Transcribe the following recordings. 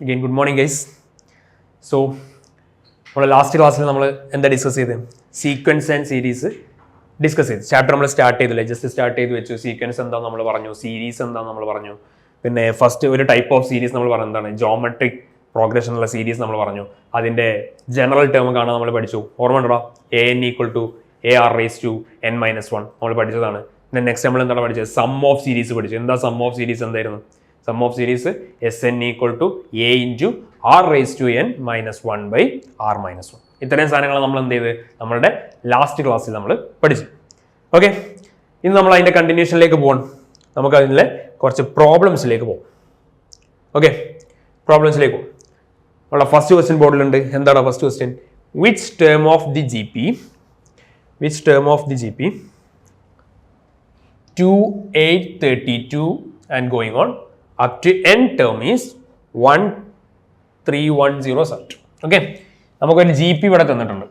Again, good morning, guys. So, our last class we discussed sequence and series. Discuss chapter we started just started with sequence and series and then first type of series geometric progression series general term an equal to ar raised to n minus 1 then next time sum of series sum of series sum of series Sn equal to a into r raised to n minus 1 by r minus 1. ഇത്രയും സാധനങ്ങൾ നമ്മൾ എന്ത് ചെയ്ത് നമ്മുടെ last ക്ലാസ്സിൽ നമ്മൾ പഠിച്ചു. Okay, ഇനി നമ്മൾ അതിന്റെ കണ്ടിന്യൂഷനിലേക്ക് പോകണം. നമുക്ക് അതിലെ കുറച്ച് പ്രോബ്ലംസിലേക്ക് പോകും. ഓക്കെ, പ്രോബ്ലംസിലേക്ക് പോകും. നമ്മുടെ ഫസ്റ്റ് ക്വസ്റ്റ്യൻ ബോർഡിലുണ്ട്. എന്താണ് first question? Which term of the G P 2832 and going on up to n term is 13107. Okay, നമുക്കൊരു ജി പി ഇവിടെ തന്നിട്ടുണ്ട്.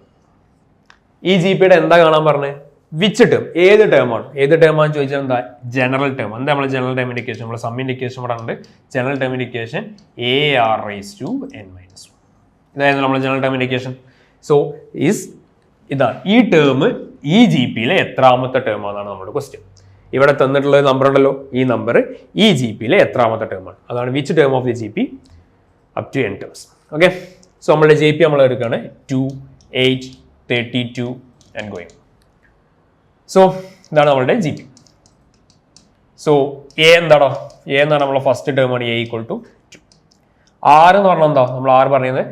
ഈ ജി പിയുടെ എന്താ കാണാൻ പറഞ്ഞത്? വിച്ച് ടേം, ഏത് ടേമാണെന്ന് ചോദിച്ചാൽ എന്താ? General term. എന്താ നമ്മൾ ജനറൽ ടേം ഇൻഡിക്കേഷൻ? നമ്മൾ സം ഇൻഡിക്കേഷൻ ഇവിടെ ഉണ്ട്. General term indication a r raise to n minus 1. ഇതായിരുന്നു നമ്മൾ ജനറൽ ടേം ഇൻഡിക്കേഷൻ. സോ ഇതാണ് ഈ ടേം ഈ ജി പിയിലെ എത്രാമത്തെ ടേം ആണെന്നാണ് നമ്മുടെ ക്വസ്റ്റ്യൻ. ഇവിടെ തന്നിട്ടുള്ള നമ്പർ ഉണ്ടല്ലോ, ഈ നമ്പർ ഈ ജി പിയിലെ എത്രാമത്തെ ടേമാണ്? അതാണ് which term of the G P up to n terms. Okay, so നമ്മളുടെ ജി പി നമ്മൾ എടുക്കുകയാണ് 2832 ആൻഡ് ഗോയിങ്. സോ ഇതാണ് നമ്മളുടെ ജി പി. സോ എ എന്താണോ? എ എന്നാണ് നമ്മളെ ഫസ്റ്റ് ടേമാണ് എ ഈക്വൽ ടു 2. ആർ എന്ന് പറഞ്ഞാൽ എന്താ? നമ്മൾ ആർ പറയുന്നത്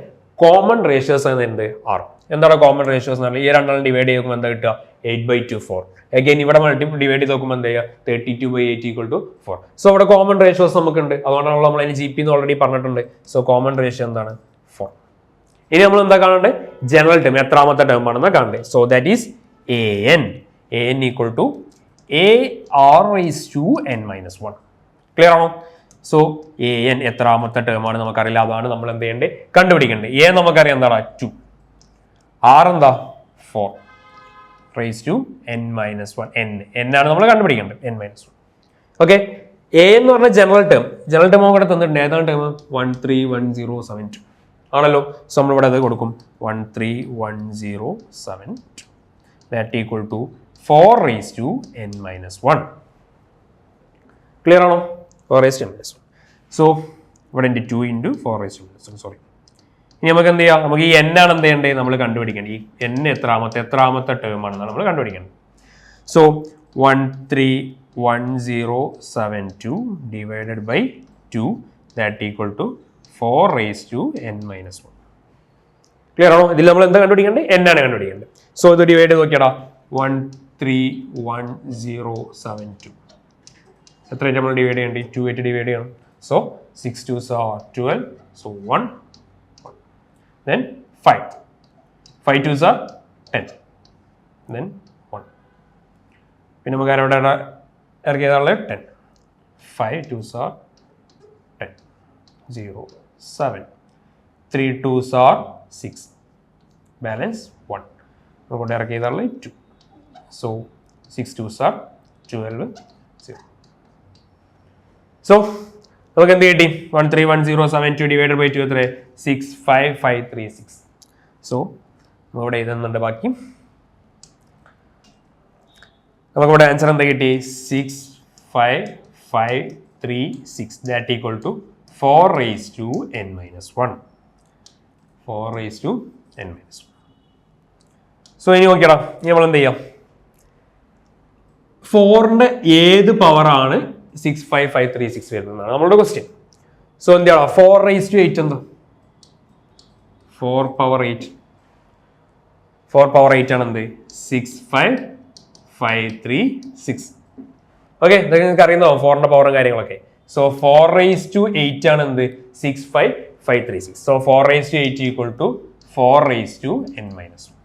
കോമൺ റേഷ്യോസ് എന്നുണ്ട്. ആർ എന്താണ് കോമൺ റേഷ്യോസ് എന്ന് പറഞ്ഞാൽ ഈ രണ്ടാളും ഡിവൈഡ് ചെയ്യുമ്പോൾ എന്താ കിട്ടുക? 8/2 4. അഗൈൻ ഇവിടെ ഡിവൈഡ് ചെയ്ത് നോക്കുമ്പോൾ എന്താ ചെയ്യുക? 32/8 ഈക്വൽ ടു 4. സോ അവിടെ കോമൺ റേഷ്യോസ് നമുക്കുണ്ട്. അതുകൊണ്ടാണ് നമ്മൾ അതിന് ജി പി എന്ന് ഓൾറെഡി പറഞ്ഞിട്ടുണ്ട്. സോ കോമൺ റേഷ്യോ എന്താണ്? 4. ഇനി നമ്മൾ എന്താ കാണണ്ടേ? ജനറൽ ടേം എത്രാമത്തെ ടേം ആണെന്ന് കാണണ്ടേ? So that is an equal to a r raised to n minus 1. Clear ആണോ? സോ an എത്രാമത്തെ ടേം ആണ് നമുക്കറിയില്ല. അതാണ് നമ്മൾ എന്ത് ചെയ്യേണ്ടത്? കണ്ടുപിടിക്കേണ്ടത്. a നമുക്കറിയാം എന്താണ്? 2. r എന്താ? 4 raised to n minus 1. n ആണ് നമ്മൾ കണ്ടുപിടിക്കേണ്ടത്. n minus 1. ഓക്കെ, a എന്ന് പറഞ്ഞ ജനറൽ ടേം കൂടെ തന്നിട്ടുണ്ട്. ഏതാണ് ടേം? 131,072 ആണല്ലോ. സോ നമ്മൾ ഇവിടെ അത് കൊടുക്കും 131,072 that equal to 4 raised to n minus 1. Clear ആണോ? 4 raised to n minus 1. So ഇവിടെ 2 into 4 raised to n minus 1. Sorry, ഇനി നമുക്ക് എന്ത് ചെയ്യാം? നമുക്ക് ഈ n ആണ് എന്ത് ചെയ്യേണ്ടത്? നമ്മൾ കണ്ടുപിടിക്കേണ്ടത്. ഈ n എത്രാമത്തെ ടേം ആണെന്നാണ് നമ്മൾ കണ്ടുപിടിക്കേണ്ടത്. So 131,072 divided by 2 that equal to 4 raised to n minus 1. Clear ആണോ? ഇതിൽ നമ്മൾ എന്താ കണ്ടുപിടിക്കേണ്ടത്? n ആണ് കണ്ടുപിടിക്കേണ്ടത്. സോ ഇത് ഡിവൈഡ് ചെയ്ത് നോക്കിയാടാ. 131,072 എത്രയായിട്ട് നമ്മൾ ഡിവൈഡ് ചെയ്യേണ്ടത്? 2 ആയിട്ട് ഡിവൈഡ് ചെയ്യണം. So 6 2s are 12. So 1 then 5 2s are 10 then 1. പിന്നെ നമുക്ക് അവിടെ ഇറക്കിയതാണല്ലേ 10. 5 2s are 10 0 7 3 2s are 6 balance 1. നമുക്ക് ഇറക്കിയതാണല്ലേ 2. So 6 2s are 12 0. സോ നമുക്ക് എന്ത് കിട്ടി? 131,072 ഡിവൈഡഡ് ബൈ 2 എത്ര? 65536. സോ നമുക്കിവിടെ എഴുതുന്നുണ്ട് ബാക്കി. നമുക്കിവിടെ ആൻസർ എന്താ കിട്ടി? 65536 that equal to 4 raised to n minus 1. 4 raised to n minus 1. So ഇനി നോക്കിയടാ, ഇനി നമ്മൾ എന്ത് ചെയ്യാം? 4ന്റെ ഏത് പവറാണ് 65536 വരുന്നതാണ് നമ്മളുടെ ക്വസ്റ്റ്യൻ. സോ എന്താണ് 4 raised to 8 എന്താ? 4 power 8 ആണ് എന്ത്? 65536. ഓക്കെ, ഇതൊക്കെ നിങ്ങൾക്ക് അറിയുന്നോ 4ന്റെ പവറും കാര്യങ്ങളൊക്കെ. സോ 4 raised to 8 ആണ് എന്ത്? 65536. So 4 raised to 8 equal to 4 raised to n minus 1.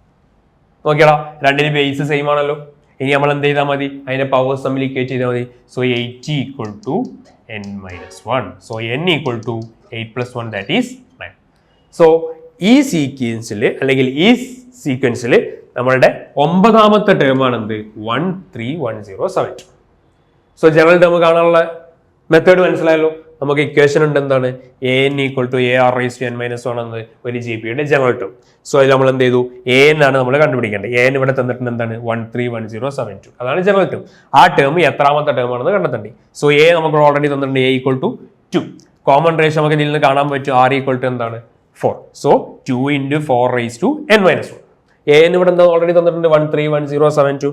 നോക്കിയാടാ, രണ്ടിന് ബേസ് സെയിം ആണല്ലോ. ഇനി നമ്മൾ എന്ത് ചെയ്താൽ മതി? അതിന്റെ പവേഴ്സ് തമ്മിൽ ഇക്വേറ്റ് ചെയ്താൽ മതി. So 8 equal to n minus 1. So n equal to 8 plus 1 that is 9. So ഈ സീക്വൻസിൽ നമ്മളുടെ 9ാമത്തെ ടേം ആണ് എന്ത്? 131,072. സോ ജനറൽ ടേം കാണാനുള്ള മെത്തേഡ് മനസ്സിലായല്ലോ. നമുക്ക് ഇക്വേഷൻ ഉണ്ട് എന്താണ് an equal to AR raise to n minus 1 എന്നത് ഒരു GP യുടെ ജനറൽ ടേം. സോ അതിൽ നമ്മൾ എന്ത് ചെയ്തു an ആണ് നമ്മൾ കണ്ടുപിടിക്കേണ്ടത്. an ഇവിടെ തന്നിട്ടുണ്ട് എന്താണ് 131072 അതാണ് ജനറൽ ടേം. ആ ടേം എത്രാമത്തെ ടേം ആണെന്ന് കണ്ടെത്തണ്ടേ. സോ a നമുക്ക് ഓൾറെഡി തന്നിട്ടുണ്ട് a equal to 2. Common ratio നമുക്ക് ഇതിൽ നിന്ന് കാണാൻ പറ്റും r ഈക്വൽ ടു എന്താണ് 4. So 2 into 4 raise to n minus 1. an ഇവിടെ എന്താ ഓൾറെഡി തന്നിട്ടുണ്ട് 131072.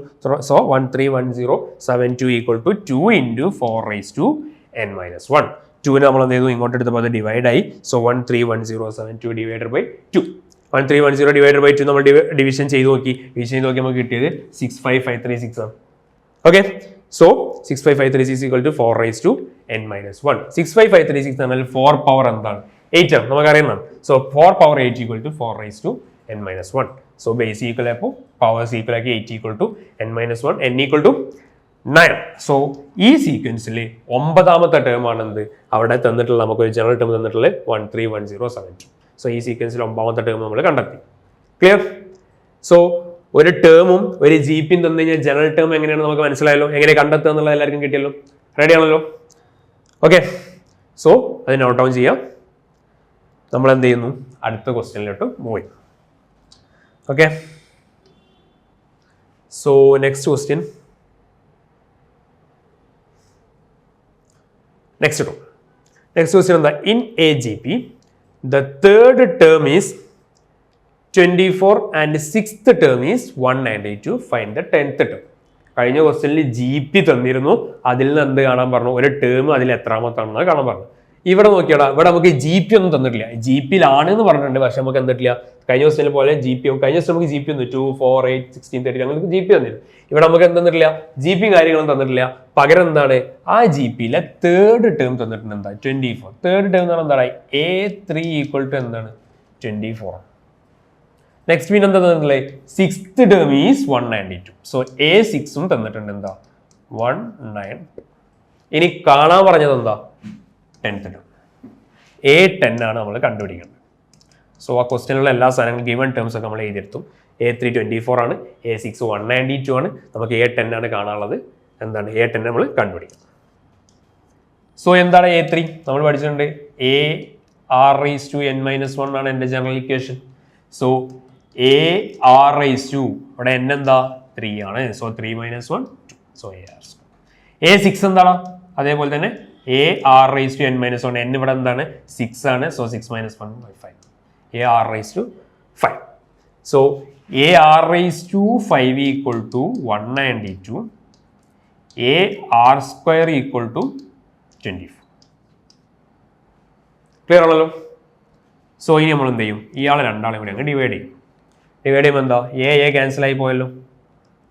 So 131072 equal to 2 into 4 raise to n minus 1. 2 നമ്മൾ എന്ത് ചെയ്തു ഇങ്ങോട്ട് എടുത്തപ്പോൾ അത് ഡിവൈഡ് ആയി. So 131072 divided by 2. 1310 divided by 2 നമ്മൾ ഡിവിഷൻ ചെയ്ത് നോക്കി. നമുക്ക് കിട്ടിയത് 65536 ആണ്. Okay, so 65536 equal to 4 raise to n minus 1. 65536 എന്നാൽ 4 പവർ എന്താണ് 8 ആണ്, നമുക്ക് അറിയുന്നതാണ്. So 4 power 8 equal to 4 raise to n minus 1. So base equal ആയപ്പോൾ പവേഴ്സ് ഈക്വൽ ആക്കി 8 equal to n minus 1, n equal to 9. So ഈ സീക്വൻസിൽ 9ാമത്തെ ടേം ആണെന്ത് അവിടെ തന്നിട്ടുള്ള നമുക്കൊരു ജനറൽ ടേം തന്നിട്ടുള്ളത് 131072. സോ ഈ സീക്വൻസിൽ 9ാമത്തെ ടേം നമ്മൾ കണ്ടെത്തി. ക്ലിയർ? സോ ഒരു ടേമും ഒരു GPയും തന്നു കഴിഞ്ഞാൽ ജനറൽ ടേം എങ്ങനെയാണ് നമുക്ക് മനസ്സിലായല്ലോ. എങ്ങനെ കണ്ടെത്തുക എന്നുള്ളത് എല്ലാവർക്കും കിട്ടിയല്ലോ. റെഡി ആണല്ലോ? ഓക്കെ, സോ അത് നോട്ട് ഡൗൺ ചെയ്യാം. നമ്മൾ എന്ത് ചെയ്യുന്നു അടുത്ത ക്വസ്റ്റ്യനിലോട്ട് മൂവ് ചെയ്യും. Okay, so next question. Next question എന്താ? In a GP the third term is 24 and 6th term is 192. Find the 10th term. കഴിഞ്ഞ ക്വസ്റ്റ്യനിൽ GP തന്നിരുന്നു, അതിൽ നിന്ന് എന്ത് കാണാൻ പറഞ്ഞു, ഒരു ടേം അതിൽ എത്രാമത്താണെന്ന് കാണാൻ പറഞ്ഞു. ഇവിടെ നോക്കിയാടാ, ഇവിടെ നമുക്ക് GP ഒന്നും തന്നിട്ടില്ല. GPയിലാണ് എന്ന് പറഞ്ഞിട്ടുണ്ട്, പക്ഷെ നമുക്ക് എന്തിട്ടില്ല. കഴിഞ്ഞ ക്വസ്റ്റ്യനിൽ പോലെ GP കഴിഞ്ഞ ദിവസം നമുക്ക് GP ഒന്നും 2, 4, 8, 16, 30 ഞങ്ങൾക്ക് GP തന്നിരുന്നു. ഇവിടെ നമുക്ക് എന്തെന്നിട്ടില്ല, GP കാര്യങ്ങളൊന്നും തന്നിട്ടില്ല. പകരം എന്താണ് ആ GPയിലെ തേർഡ് ടേം തന്നിട്ടുണ്ട്. എന്താ 24. തേർഡ് ടേം എന്ന് പറഞ്ഞാൽ എന്താണ് A3 ഈക്വൽ ടു എന്താണ് 24. നെക്സ്റ്റ് പിന്നെ എന്താ തന്നിട്ടുള്ളത്? 6th term is 192. സോ A6ഉം തന്നിട്ടുണ്ട് എന്താ 192. ഇനി കാണാൻ പറഞ്ഞത് എന്താ 10th ടേം. A10 ആണ് നമ്മൾ കണ്ടുപിടിക്കേണ്ടത്. സോ ആ ക്വസ്റ്റ്യനിലുള്ള എല്ലാ സാധനങ്ങളും ഗിവൺ ടേംസ് ഒക്കെ നമ്മൾ എഴുതിയെടുത്തു. A3 24 ആണ്, A6 192 ആണ്, നമുക്ക് A10 ആണ് കാണാനുള്ളത്. എന്താണ് A10 നമ്മൾ കണ്ടുപിടിക്കും. സോ എന്താണ് A3? നമ്മൾ പഠിച്ചിട്ടുണ്ട് AR raise to n minus 1 ആണ് എൻ്റെ general equation. So AR raise to ഇവിടെ n എന്താ 3 ആണ്. So 3 minus 1 2. So AR. A6 എന്താണ്? അതേപോലെ തന്നെ AR raise to n minus 1. n ഇവിടെ എന്താണ് 6 ആണ്. So 6 minus 1 5. AR raise to 5. So AR raise to 5 equal to 192. AR square equal to 24. Clear ആണല്ലോ? സോ ഇനി നമ്മൾ എന്ത് ചെയ്യും, ഇയാളെ രണ്ടാളെ കൂടി അങ്ങ് ഡിവൈഡ് ചെയ്യും. ഡിവൈഡ് ചെയ്യുമ്പോൾ എന്താ A ക്യാൻസൽ ആയി പോയല്ലോ.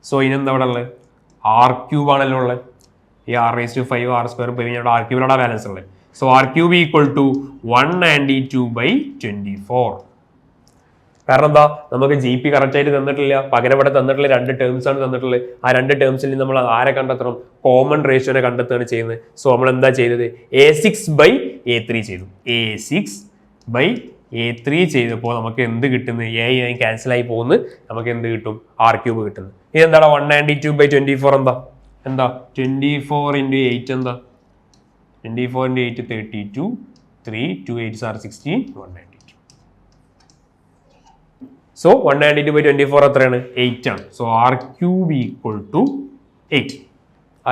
സോ ഇനി എന്താ ഇവിടെ ഉള്ളത്? R³ ആണല്ലോ ഉള്ളത്. ഈ R raise to 5 R square പോയി കഴിഞ്ഞാൽ R³ ബാലൻസ് ഉള്ളത്. So R³ equal to 192/24. കാരണം എന്താ നമുക്ക് GP കറക്റ്റ് ആയിട്ട് തന്നിട്ടില്ല, പകരം ഇവിടെ തന്നിട്ടുള്ള 2 ടേംസ് ആണ് തന്നിട്ടുള്ളത്. ആ 2 ടേംസിൽ നമ്മൾ ആരെ കണ്ടെത്തണം? കോമൺ റേഷ്യോനെ കണ്ടെത്തുകയാണ് ചെയ്യുന്നത്. സോ നമ്മൾ എന്താ ചെയ്തത്? A6/A3 ചെയ്തു. A6/A3 ചെയ്തപ്പോൾ നമുക്ക് എന്ത് കിട്ടുന്നത്? A ക്യാൻസൽ ആയി പോകുന്നു, നമുക്ക് എന്ത് കിട്ടും? R³ കിട്ടുന്നു. ഇനി എന്താണ് 192/24? എന്താ 24 × 8 എന്താ 24 × 8 32. 3 2 8 are 16. 192. സോ 192/24 എത്രയാണ്? 8 ആണ്. So R³ equal to 8.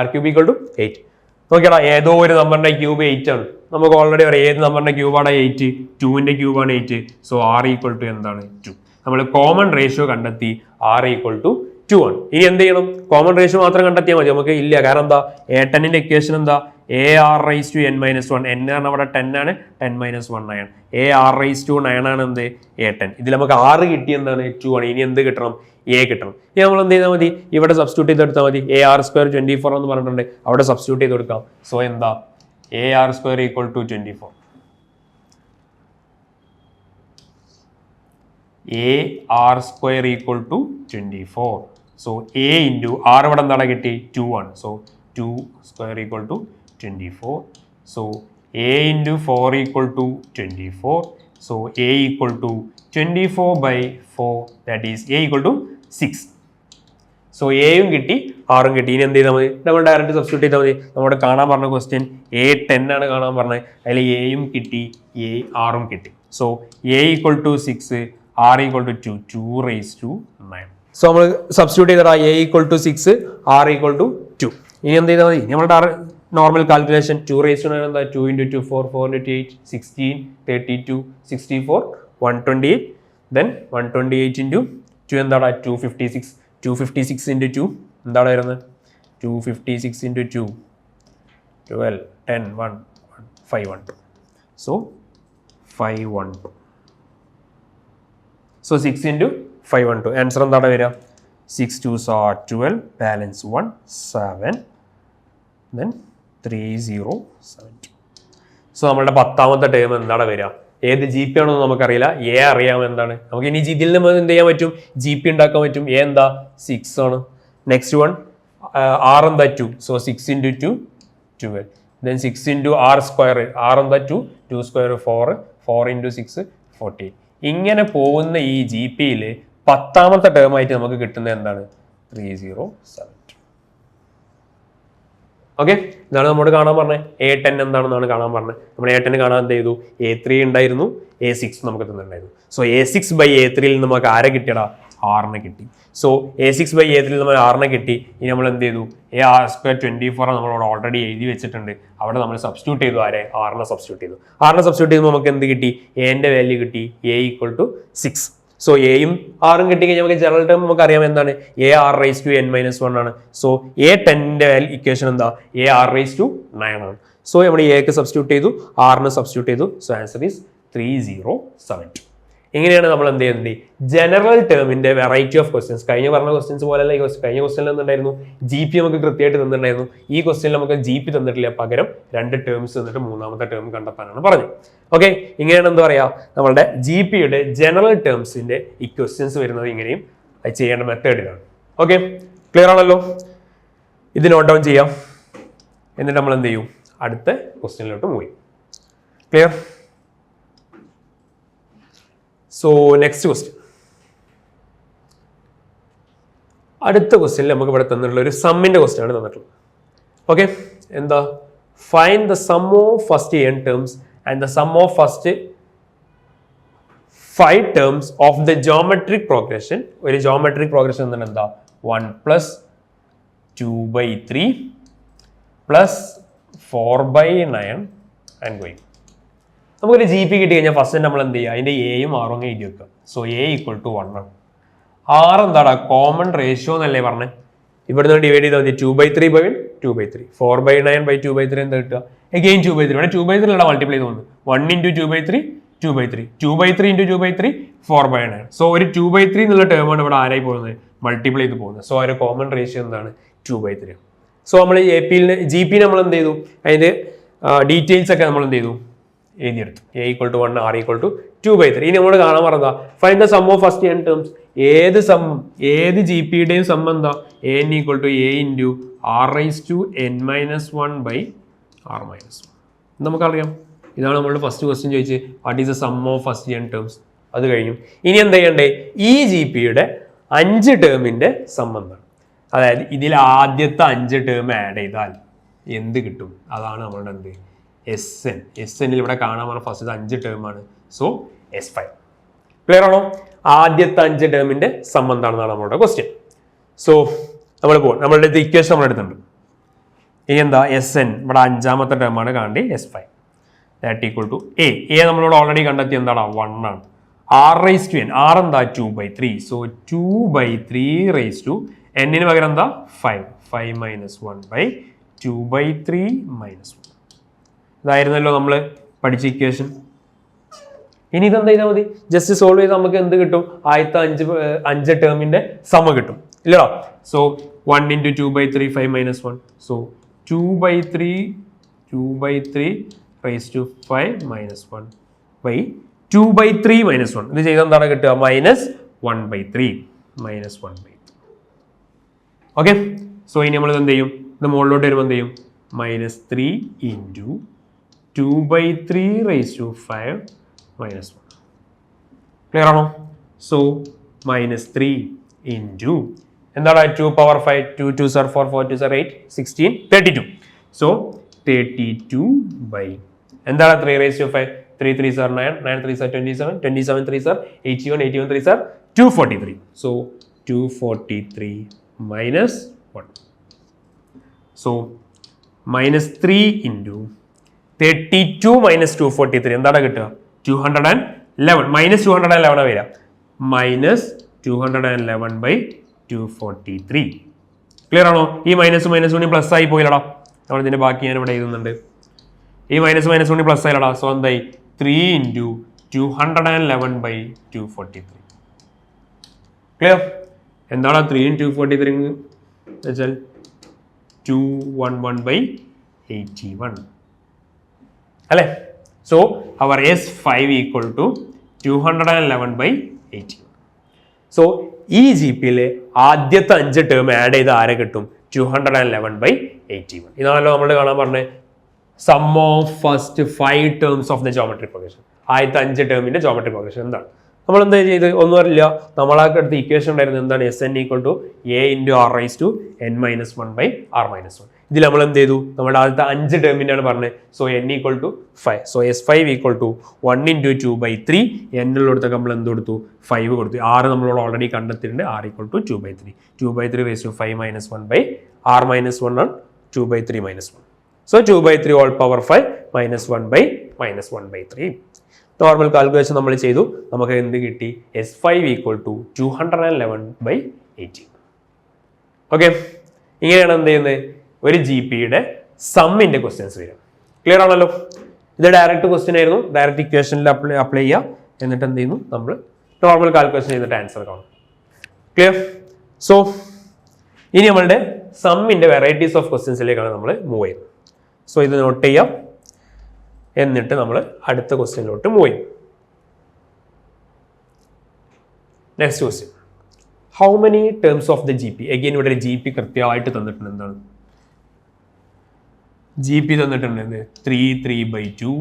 R³ equal to 8. നോക്കിയാടാ, ഏതോ ഒരു നമ്പറിന്റെ ക്യൂബ് 8 ആണ്. നമുക്ക് ഓൾറെഡി അറിയാം ഏത് നമ്പറിന്റെ ക്യൂബാണ് 8. 2ന്റെ ക്യൂബാണ് 8. സോ R ഈക്വൽ ടു എന്താണ് 2. നമ്മൾ കോമൺ റേഷ്യോ കണ്ടെത്തി. R ഈക്വൽ ടു 2 ആണ്. ഇനി എന്ത് ചെയ്യണം? കോമൺ റേഷ്യോ മാത്രം കണ്ടെത്തിയാൽ മതി. നമുക്ക് ഇല്ല, കാരണം എന്താ A10ന്റെ ഇക്വേഷൻ എന്താ? AR raise to n minus 1. n ആണ് അവിടെ 10 ആണ്, 10 മൈനസ് 1 9. AR റൈസ് ടു 9 ആണ് എന്ത് A10. ഇതിൽ നമുക്ക് R കിട്ടി എന്താണ് 2 ആണ്. ഇനി എന്ത് കിട്ടണം? A കിട്ടണം. ഇനി നമ്മൾ എന്ത് ചെയ്താൽ മതി? ഇവിടെ സബ്സ്റ്റിറ്റ്യൂട്ട് ചെയ്തെടുത്താൽ മതി. AR സ്ക്വയർ 24 എന്ന് പറഞ്ഞിട്ടുണ്ട്, അവിടെ സബ്സ്റ്റിറ്റ്യൂട്ട് ചെയ്ത് കൊടുക്കാം. സോ എന്താ AR square equal to 24. AR square equal to 24. So A into R ഇവിടെ എന്താണ് കിട്ടി? 2 ആണ്. So 2 square equal to 24. So A into 4 equal to 24. So A equal to 24/4. That is A equal to 6. So A യും കിട്ടി, ആറും കിട്ടി. ഇനി എന്ത് ചെയ്താൽ മതി? നമ്മൾ ഡയറക്റ്റ് സബ്സ്റ്റിറ്റ്യൂട്ട് ചെയ്താൽ മതി. നമ്മുടെ കാണാൻ പറഞ്ഞ ക്വസ്റ്റ്യൻ A10 ആണ് കാണാൻ പറഞ്ഞത്. അതിൽ എയും കിട്ടി, ആറും കിട്ടി. So A = 6, R = 2, 2 raised to 9. So നമ്മൾ സബ്സ്റ്റിറ്റ്യൂട്ട് ചെയ്താൽ A = 6, R = 2. ഇനി എന്ത് ചെയ്താൽ മതി? നമ്മുടെ നോർമൽ കാൽക്കുലേഷൻ 2 raised to 9 എന്താ? 2 × 2 4, 4 × 8 16, 32, 64, 128. Then 128 into 2 എന്താണ്? 256. 256 into 2 എന്താണ് വരുന്നത്? 256 into 2 12, 10, 1, 512. So 512. So 6 into 512. Answer എന്താണ് വരിക? 6 2s are 12, balance 1, 7, then 3072. So നമ്മളുടെ 10ാമത്തെ ടേം എന്താണ് വരിക? ഏത് ജി പി ആണെന്ന് നമുക്കറിയില്ല. എ അറിയാം എന്താണ്. നമുക്ക് ഇനി ഇതിൽ നിന്ന് എന്ത് ചെയ്യാൻ പറ്റും? ജി പി ഉണ്ടാക്കാൻ പറ്റും. എ എന്താ? 6 ആണ്. നെക്സ്റ്റ് വൺ ആർ എന്താ? 2. So 6 into 2 12. Then 6 into r square. R എന്താ? 2. 2 സ്ക്വയർ 4. 4 into 6 14. ഇങ്ങനെ പോകുന്ന ഈ ജി പിയിൽ 10ാമത്തെ ടേം ആയിട്ട് നമുക്ക് കിട്ടുന്നത് എന്താണ്? 3072. ഓക്കെ, ഇതാണ് നമ്മോട് കാണാൻ പറഞ്ഞത്. A10 എന്താണെന്നാണ് കാണാൻ പറഞ്ഞത്. നമ്മൾ A10 കാണാൻ എന്ത് ചെയ്തു? A3 ഉണ്ടായിരുന്നു, A6 നമുക്ക് തന്നിട്ടുണ്ടായിരുന്നു. സോ A6/A3 നമുക്ക് ആരെ കിട്ടിയടാ? ആറിനെ കിട്ടി. സോ A6/A3 നമ്മൾ ആറിനെ കിട്ടി. ഇനി നമ്മൾ എന്ത് ചെയ്തു? AR² 24 നമ്മളോട് ഓൾറെഡി എഴുതി വെച്ചിട്ടുണ്ട്. അവിടെ നമ്മൾ സബ്സ്റ്റിറ്റ്യൂട്ട് ചെയ്തു. ആരെ? ആറിനെ സബ്സ്റ്റിറ്റ്യൂട്ട് ചെയ്തു. ആറിനെ സബ്സ്റ്റിറ്റ്യൂട്ട് ചെയ്യുമ്പോൾ നമുക്ക് എന്ത് കിട്ടി? എന്റെ വാല്യൂ കിട്ടി. A = 6. സോ എയും ആറും കിട്ടിക്കഴിഞ്ഞാൽ നമുക്ക് ജനറൽ ടേം നമുക്ക് അറിയാം എന്താണ്? AR raised to n-1 ആണ്. സോ A10ന്റെ ഇക്വേഷൻ എന്താ? AR raised to 9 ആണ്. സോ നമ്മൾ എക്ക് സബ്സ്റ്റിറ്റ്യൂട്ട് ചെയ്തു, ആറിന് സബ്സ്റ്റിറ്റ്യൂട്ട് ചെയ്തു. So answer is 3072. ഇങ്ങനെയാണ് നമ്മൾ എന്ത് ചെയ്യുന്നത്? ജനറൽ ടേമിന്റെ വെറൈറ്റി ഓഫ് ക്വസ്റ്റ്യൻസ്. കഴിഞ്ഞ പറഞ്ഞ ക്വസ്റ്റ്യൻസ് പോലെയല്ല ഈ ക്വസ്റ്റ്യൻ. കഴിഞ്ഞ ക്വസ്റ്റ്യനിൽ എന്തുണ്ടായിരുന്നു? ജി പി നമുക്ക് കൃത്യമായിട്ട് തന്നിട്ടുണ്ടായിരുന്നു. ഈ ക്വസ്റ്റ്യനിൽ നമുക്ക് ജി പി തന്നിട്ടില്ല, പകരം 2 ടേംസ് തന്നിട്ട് 3ാമത്തെ ടേം കണ്ടെത്താനാണ് പറഞ്ഞത്. ഓക്കെ, ഇങ്ങനെയാണ് എന്താ പറയുക, നമ്മളുടെ ജി പിയുടെ ജനറൽ ടേംസിന്റെ ഈ ക്വസ്റ്റ്യൻസ് വരുന്നത്. ഇങ്ങനെയും അത് ചെയ്യേണ്ട മെത്തേഡിലാണ്. ഓക്കെ, ക്ലിയർ ആണല്ലോ? ഇത് നോട്ട് ഡൗൺ ചെയ്യാം. എന്നിട്ട് നമ്മൾ എന്ത് ചെയ്യും? അടുത്ത ക്വസ്റ്റ്യനിലോട്ട് മൂവ് ചെയ്യും. ക്ലിയർ? So next question. അടുത്ത ക്വസ്റ്റ്യനിൽ നമുക്ക് ഇവിടെ തന്നിട്ടുള്ള ഒരു സമ്മിന്റെ ക്വസ്റ്റ്യൻ ആണ് തന്നിട്ടുള്ളത്. ഓക്കെ, എന്താ? Find the sum of first n terms and the sum of first 5 terms of the geometric progression. ഒരു ജോമെട്രിക് പ്രോഗ്രഷൻ എന്താണ്? എന്താ? 1 + 2/3 + 4/9 ആൻഡ് going. നമുക്കൊരു ജി പി കിട്ടി കഴിഞ്ഞാൽ ഫസ്റ്റ് നമ്മൾ എന്ത് ചെയ്യുക? അതിന്റെ എയും ആറും അങ്ങ് എഴുതി വെക്കുക. സോ A = 1 ആണ്. ആറ് എന്താടാ? കോമൺ റേഷ്യോ എന്നല്ലേ പറഞ്ഞത്? ഇവിടുന്ന് ഡിവൈഡ് ചെയ്താൽ മതി. 2/3/2/3. 4/9/2/3 എന്താ കിട്ടുക? അഗെയിൻ 2/3. ഇവിടെ 2/3 അല്ല മൾട്ടിപ്ലൈ ചെയ്യുന്നത്. 1 × 2/3 2/3. 2/3 × 2/3 4/9. സോ ഒരു 2/3 എന്നുള്ള ടേമാണ് ഇവിടെ ആരായി പോകുന്നത്? മൾട്ടിപ്ലൈ ചെയ്ത് പോകുന്നത്. സോ ഒരു കോമൺ റേഷ്യോ എന്താണ്? 2/3. സോ നമ്മൾ ജി പി നമ്മൾ എന്ത് ചെയ്തു? അതിന്റെ ഡീറ്റെയിൽസ് ഒക്കെ നമ്മൾ എന്ത് ചെയ്തു? എഴുതിയെടുത്തു. A = 1, R = 2/3. ഇനി നമ്മൾ കാണാൻ പറഞ്ഞതാ find the sum of first n terms. ഏത് സം, ഏത് ജി പിയുടെയും സം എന്താ? n = A × R raised to n-1/R - 1. നമുക്കറിയാം. ഇതാണ് നമ്മളുടെ ഫസ്റ്റ് ക്വസ്റ്റ്യൻ ചോദിച്ച് what is the sum of first n terms. അത് കഴിഞ്ഞു. ഇനി എന്താ ചെയ്യണ്ടേ? ഈ ജി പിയുടെ 5 ടേമിന്റെ സം എന്താണ്? അതായത് ഇതിൽ ആദ്യത്തെ 5 ടേം ആഡ് ചെയ്താൽ എന്ത് കിട്ടും? അതാണ് നമ്മളുടെ എന്ത്? SN. SN ഇവിടെ കാണാൻ പറഞ്ഞ ഫസ്റ്റ് 5 ടേമാണ്. So S5. ക്ലിയർ ആണോ? ആദ്യത്തെ 5 ടേമിന്റെ സം എന്താണെന്നാണ് നമ്മളുടെ ക്വസ്റ്റ്യൻ. സോ നമ്മൾ പോകും. നമ്മളുടെ ഇക്വേഷൻ നമ്മൾ എടുത്തിട്ടുണ്ട്. ഇനി എന്താ? SN ഇവിടെ 5ാമത്തെ ടേമാണ് കാണേണ്ടി. S5 that equal to A. നമ്മളോട് ഓൾറെഡി കണ്ടെത്തി എന്താണ്? 1 ആണ്. R raised to n. R എന്താ? 2/3. സോ 2/3 raised to n-ന് പകരം എന്താ? 5. 5 - 1/2/3 - 1. ഇതായിരുന്നല്ലോ നമ്മൾ പഠിച്ച ഇക്വേഷൻ. ഇനി ഇതെന്താ ചെയ്താൽ മതി? ജസ്റ്റ് സോൾവ് ചെയ്ത് നമുക്ക് എന്ത് കിട്ടും? ആദ്യത്തെ 5 ടേമിന്റെ സമ കിട്ടും, ഇല്ലടാ? സോ 1 × 2/3 5 - 1. So 2/3 raised to 5 - 1/2/3 - 1. ഇത് ചെയ്താൽ എന്താണ് കിട്ടുക? -1/3 -1/3. ഓക്കെ, സോ ഇനി നമ്മൾ എന്ത് ചെയ്യും? ഇത് മുകളിലോട്ട് വരുമ്പോൾ എന്ത് ചെയ്യും? -3 × 2/3 raised to 5 - 1. ക്ലിയർ ആണോ? സോ -3 × എന്താണ് 2 power 5, 2 2s are 4, 4 2s are 8, 16, 32. So 32 by എന്താണ് 3 raised to 5, 3 3s are 9, 9 3s are 27, 27 3s are 81, 81 3s are 243. So 243 minus 1. So minus 3 into 32 minus 243 എന്താണ് കിട്ടുക 211 minus 211 വരിക minus 211 by 243. ക്ലിയർ ആണോ? ഈ minus minus കൊണ്ട് plus ആയി പോയില്ലടാ. നമ്മൾ ഇതിന്റെ ബാക്കി ഞാൻ ഇവിടെ എഴുതുന്നുണ്ട്. ഈ മൈനസ് മൈനസ് കൊണ്ട് പ്ലസ് ആയില്ലടാ. സോ എന്തായി 3 into 211 by 243. ക്ലിയർ? എന്താണ് 3 into 243 എന്ന് വെച്ചാൽ 211 by 81 അല്ലേ? സോ അവർ S5 equal to 211 by 81. So ഈ ജി പിയിലെ ആദ്യത്തെ 5 ടേം ആഡ് ചെയ്ത് ആരെ കിട്ടും 211 by 81. ഇതാണല്ലോ നമ്മൾ കാണാൻ പറഞ്ഞത് sum of first 5 terms of the geometric progression. ആദ്യത്തെ 5 ടേമിന്റെ ജോമെട്രിക് പ്രോഗ്രഷൻ എന്താണ്? നമ്മൾ എന്താ ചെയ്ത് ഒന്നും അറിയില്ല. നമ്മളൊക്കെ അടുത്ത് ഇക്വേഷൻ ഉണ്ടായിരുന്നു എന്താണ് Sn equal to a into r raised to n minus 1 by r minus 1. ഇതിൽ നമ്മൾ എന്ത് ചെയ്തു? നമ്മുടെ ആദ്യത്തെ 5 ടേമിനാണ് പറഞ്ഞത്. So n equal to 5. So S5 equal to 1 into 2 by 3. n ഉള്ളിടത്തൊക്കെ നമ്മൾ എന്ത് കൊടുത്തു? 5 കൊടുത്തു. r നമ്മളോട് ഓൾറെഡി കണ്ടെത്തിയിട്ടുണ്ട്. r equal to 2 by 3. 2 by 3 raised to 5 minus 1 by r minus 1 ആണ് 2 by 3 minus 1. So 2 by 3 all power 5 minus 1 by minus 1 by 3. Normal calculation നമ്മൾ ചെയ്തു. നമുക്ക് എന്ത് കിട്ടി? S5 equal to 211 by 80. Okay, ഇങ്ങനെയാണ് എന്ത് ചെയ്യുന്നത്? ഒരു ജി പിയുടെ സമ്മിന്റെ ക്വസ്റ്റ്യൻസ് വരും. ക്ലിയർ ആണല്ലോ? ഇത് ഡയറക്റ്റ് ക്വസ്റ്റ്യൻ ആയിരുന്നു. ഡയറക്റ്റ് ഇക്വേഷനിൽ അപ്ലൈ ചെയ്യുക. എന്നിട്ട് എന്ത് ചെയ്യുന്നു? നമ്മൾ നോർമൽ കാൽക്കുലേഷൻ ചെയ്തിട്ട് ആൻസർ കാണും. ക്ലിയർ? സോ ഇനി നമ്മളുടെ സമ്മിന്റെ വെറൈറ്റീസ് ഓഫ് ക്വസ്റ്റ്യൻസിലേക്കാണ് നമ്മൾ മൂവ് ചെയ്യുന്നത്. സോ ഇത് നോട്ട് ചെയ്യാം. എന്നിട്ട് നമ്മൾ അടുത്ത ക്വസ്റ്റ്യനിലോട്ട് മൂവ് ചെയ്യും. Next question, how many terms of the G P? Again ഇവിടെ ജി പി കൃത്യമായിട്ട് തന്നിട്ടുണ്ട്. എന്താണ് ജി പി തന്നിട്ടുണ്ട്? 3, 3/2,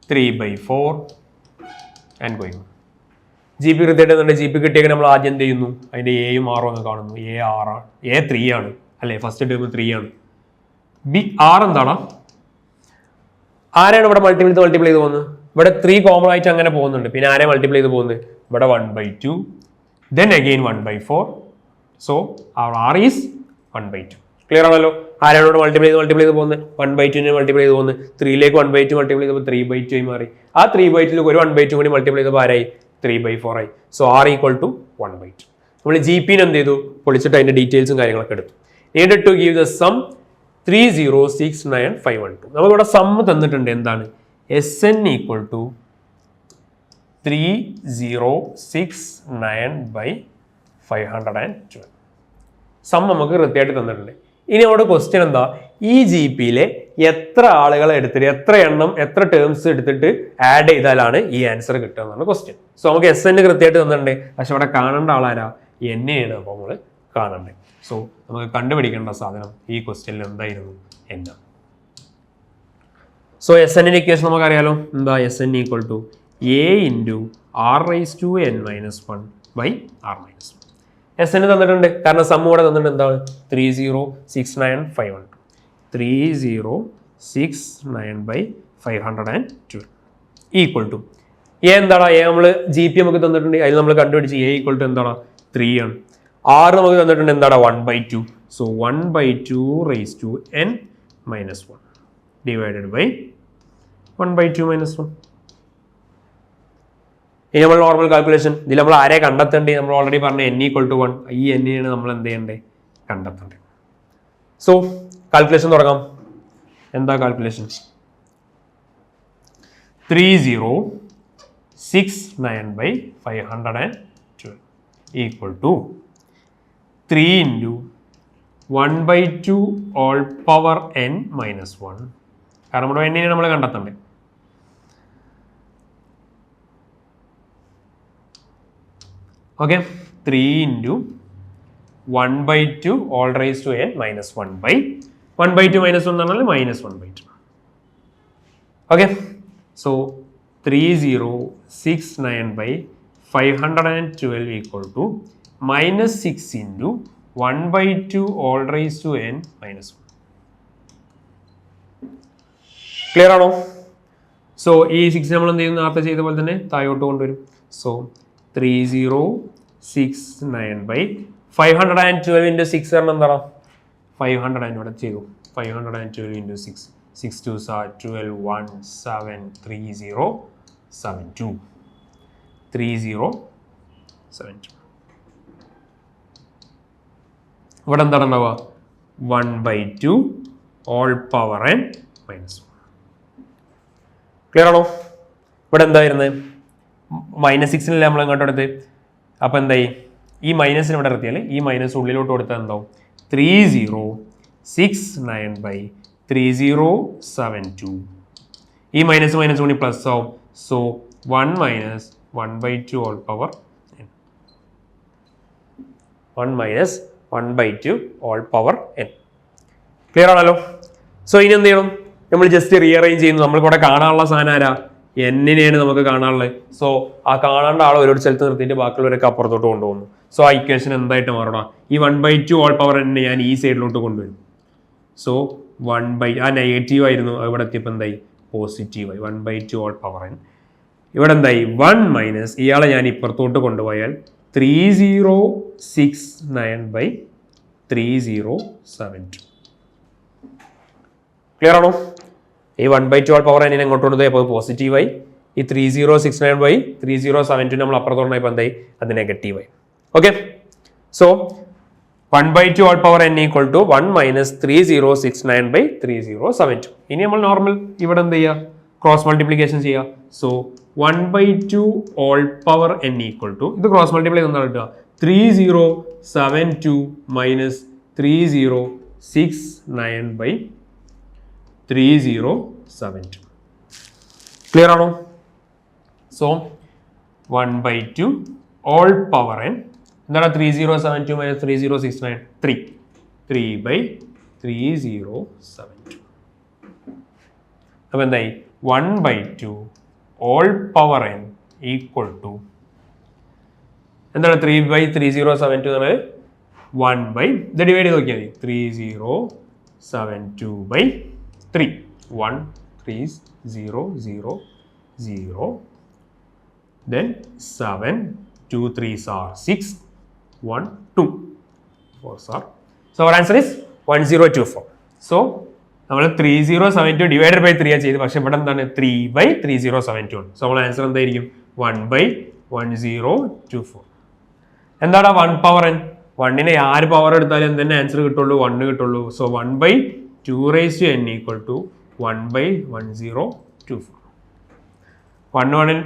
3/4 ആൻഡ് ഗോയിങ്. ജി പി കൃത്യമായിട്ട് ജി പി കിട്ടിയെങ്കിൽ നമ്മൾ ആദ്യം എന്ത് ചെയ്യുന്നു? അതിന്റെ എയും ആറും ഒന്ന് കാണുന്നു. എ 6 ആണ്, എ 3 ആണ് അല്ലേ? ഫസ്റ്റ് ടേം 3 ആണ്. ബി 6 എന്താണ്? ആരാണ് ഇവിടെ മൾട്ടിപ്ലൈ ചെയ്ത് പോകുന്നത്? ഇവിടെ 3 കോമൺ ആയിട്ട് അങ്ങനെ പോകുന്നുണ്ട്. പിന്നെ ആരെ മൾട്ടിപ്ലൈ ചെയ്ത് പോകുന്നത്? ഇവിടെ 1/2, then again 1/4. So our r is 1/2. Clear ആണല്ലോ? ആരാണ് ഇവിടെ മൾട്ടിപ്ലൈ ചെയ്ത് പോകുന്നത്? 1/2 മൾട്ടിപ്ലൈ ചെയ്ത് പോകുന്നത്. 3ലേക്ക് 1/2 മൾട്ടിപ്ലൈ ചെയ്തപ്പോൾ 3/2 ആയി മാറി. ആ 3/2 ഒരു 1/2 കൂടി മൾട്ടിപ്ലൈ ചെയ്തപ്പോൾ ആരായി? 3/4 ആയി. So r equal to 1/2. നമ്മൾ ജി പിന് എന്ത് ചെയ്തു? പൊളിച്ചിട്ട് അതിന്റെ ഡീറ്റെയിൽസും കാര്യങ്ങളൊക്കെ എടുത്തു. Need to give the sum 3069512. നമുക്കിവിടെ സമ്മ് തന്നിട്ടുണ്ട്. എന്താണ്? Sn equal to 3069 by 512. Some നമുക്ക് കൃത്യമായിട്ട് തന്നിട്ടുണ്ട്. ഇനി നമ്മുടെ ക്വസ്റ്റ്യൻ എന്താ? ഈ ജി പിയിലെ എത്ര ആളുകളെ എടുത്തിട്ട് എത്ര ടേംസ് എടുത്തിട്ട് ആഡ് ചെയ്താലാണ് ഈ ആൻസർ കിട്ടുക എന്നാണ് ക്വസ്റ്റ്യൻ. സോ നമുക്ക് Sn കൃത്യമായിട്ട് തന്നിട്ടുണ്ട്. പക്ഷെ അവിടെ കാണേണ്ട ആളാരാ? എന്നെയാണ് അപ്പോൾ നമ്മൾ കാണണ്ടേ. സോ നമുക്ക് കണ്ടുപിടിക്കേണ്ട സാധനം ഈ ക്വസ്റ്റ്യനിൽ എന്തായിരുന്നു? എന്ന. സോ Sn ഇക്വേഷൻ നമുക്കറിയാലോ. എന്താ? Sn equal to a into r raised to n minus 1 by r minus 1. Sn തന്നിട്ടുണ്ട്. കാരണം സം കൂടെ തന്നിട്ടുണ്ട്. എന്താണ്? 3069512. 30695 by 512 ഈക്വൽ ടു എ എന്താണ്? എ നമ്മൾ ജി പി നമുക്ക് തന്നിട്ടുണ്ട്. അതിൽ നമ്മൾ കണ്ടുപിടിച്ച് എ ഈക്വൽ ടു എന്താണ്? 3 ആണ്. r നമുക്ക് തന്നിട്ടുണ്ട്. എന്താണ്? 1/2. So 1/2 raised to n minus 1 divided by 1/2 minus 1. ഇനി നമ്മൾ നോർമൽ കാൽക്കുലേഷൻ ഇതിൽ നമ്മൾ ആരെ കണ്ടെത്തേണ്ടത്? നമ്മൾ ഓൾറെഡി പറഞ്ഞ n equal to 1. ഈ n-നെയാണ് നമ്മൾ എന്ത് ചെയ്യേണ്ടത്? കണ്ടെത്തേണ്ടത്. സോ കാൽക്കുലേഷൻ തുടങ്ങാം. എന്താ calculation? 3069 by 512 equal to 3 into 1/2 all power n minus 1. കാരണം ഇവിടെ n-നെ നമ്മൾ കണ്ടെത്തണ്ടേ. Okay, 3 into 1/2 all raised to n minus 1 by 1/2 minus 1 എന്ന് പറഞ്ഞാൽ minus 1/2. Okay, so 3069 by 512 equal to minus 6 into 1 by 2 all raised to n minus 1. Clear ആണോ? So ഈ 6 നമ്മൾ എന്ത് ചെയ്യുന്നു? നേരത്തെ ചെയ്ത പോലെ തന്നെ താഴോട്ട് കൊണ്ടുവരും. സോ 3069 by 512 into 6 കാരണം എന്താണ്? 500 ഇവിടെ ചെയ്തു. 512 into 6. 6 2s are 12, 1, 7, 30, 72. 3072. ഇവിടെ എന്താണ് ഉണ്ടാവുക? 1 by 2 all power n minus 1. Clear ആണോ? ഇവിടെ എന്തായിരുന്നത്? -6 നമ്മൾ ഇങ്ങോട്ട് എടുത്ത്. അപ്പം എന്തായി? ഈ മൈനസിന് ഇവിടെ നിർത്തിയാൽ ഈ മൈനസ് ഉള്ളിലോട്ട് കൊടുത്താൽ എന്താവും? 3069 by 3072. ഈ മൈനസ് കൂടി പ്ലസ് ആവും. So 1 minus 1 by 2 all power n. 1 minus 1 by 2 all power n. Clear ആണല്ലോ? സോ ഇനി എന്ത് ചെയ്യണം? നമ്മൾ ജസ്റ്റ് റീഅറേഞ്ച് ചെയ്യുന്നു. നമ്മൾക്കിവിടെ കാണാനുള്ള സാധനം ആരാ? എന്നിനെയാണ് നമുക്ക് കാണാനുള്ളത്. സോ ആ കാണേണ്ട ആൾ ഒരു സ്ഥലത്ത് നിർത്തിയിട്ട് ബാക്കിയുള്ളവരൊക്കെ അപ്പുറത്തോട്ട് കൊണ്ടുപോകുന്നു. സോ ആ ഇക്വേഷൻ എന്തായിട്ട് മാറണം? ഈ 1 by 2 ഓൾ പവർ n ഞാൻ ഈ സൈഡിലോട്ട് കൊണ്ടുവരും. സോ 1 by ആ നെഗറ്റീവ് ആയിരുന്നു, ഇവിടെ എത്തിയപ്പോൾ എന്തായി? പോസിറ്റീവായി. 1 by 2 ഓൾ പവർ n. ഇവിടെ എന്തായി? 1 മൈനസ് ഇയാളെ ഞാൻ ഇപ്പുറത്തോട്ട് കൊണ്ടുപോയാൽ 3069 by 3072. ക്ലിയർ ആണോ? ഈ 1 by 2 ഓൾ പവർ n എങ്ങോട്ട് കൊണ്ടുപോയി? അപ്പോൾ പോസിറ്റീവായി. ഈ 3069 by 3072 നമ്മൾ അപ്പുറത്തോട്ട് ഇപ്പോൾ എന്തായി? അത് നെഗറ്റീവായി. Okay, so 1 by 2 all power n equal to 1 minus 3069 by 3072. ഇനി നമ്മൾ നോർമൽ ഇവിടെ എന്ത് ചെയ്യുക? ക്രോസ് മൾട്ടിപ്ലിക്കേഷൻ ചെയ്യുക. So 1 by 2 all power n equal to ഇത് ക്രോസ് മൾട്ടിപ്ലൈ എന്താണ് കിട്ടുക? 3072 minus 3069 by 3072. ക്ലിയർ ആണോ? So 1 by 2 all power n എന്താണ്? 3072 minus 3069 3 by 3072. അപ്പോൾ എന്തായി? 1 by 2 all power n equal to എന്താണ്? 3 by 3072 എന്ന് പറഞ്ഞാൽ 1 by ഇത് ഡിവൈഡ് ചെയ്ത് നോക്കിയാൽ മതി. 3072 by 3 1 3000 then 7 2 3s are 6 1 2 4s are. So our answer is 1024. So നമ്മൾ 3072 ഡിവൈഡഡ് ബൈ 3 ചെയ്ത്, പക്ഷെ ഇവിടെ എന്താണ്? 3 by 3072 ആണ്. സോ നമ്മുടെ ആൻസർ എന്തായിരിക്കും? 1 by 1024. എന്താണ് 1 പവർ n? 1നെ ആര് പവർ എടുത്താലും എന്തെന്നെ ആൻസർ കിട്ടുള്ളൂ? 1 കിട്ടുള്ളൂ. So 1 by 2 raised to n equal to 1 by 1024. 1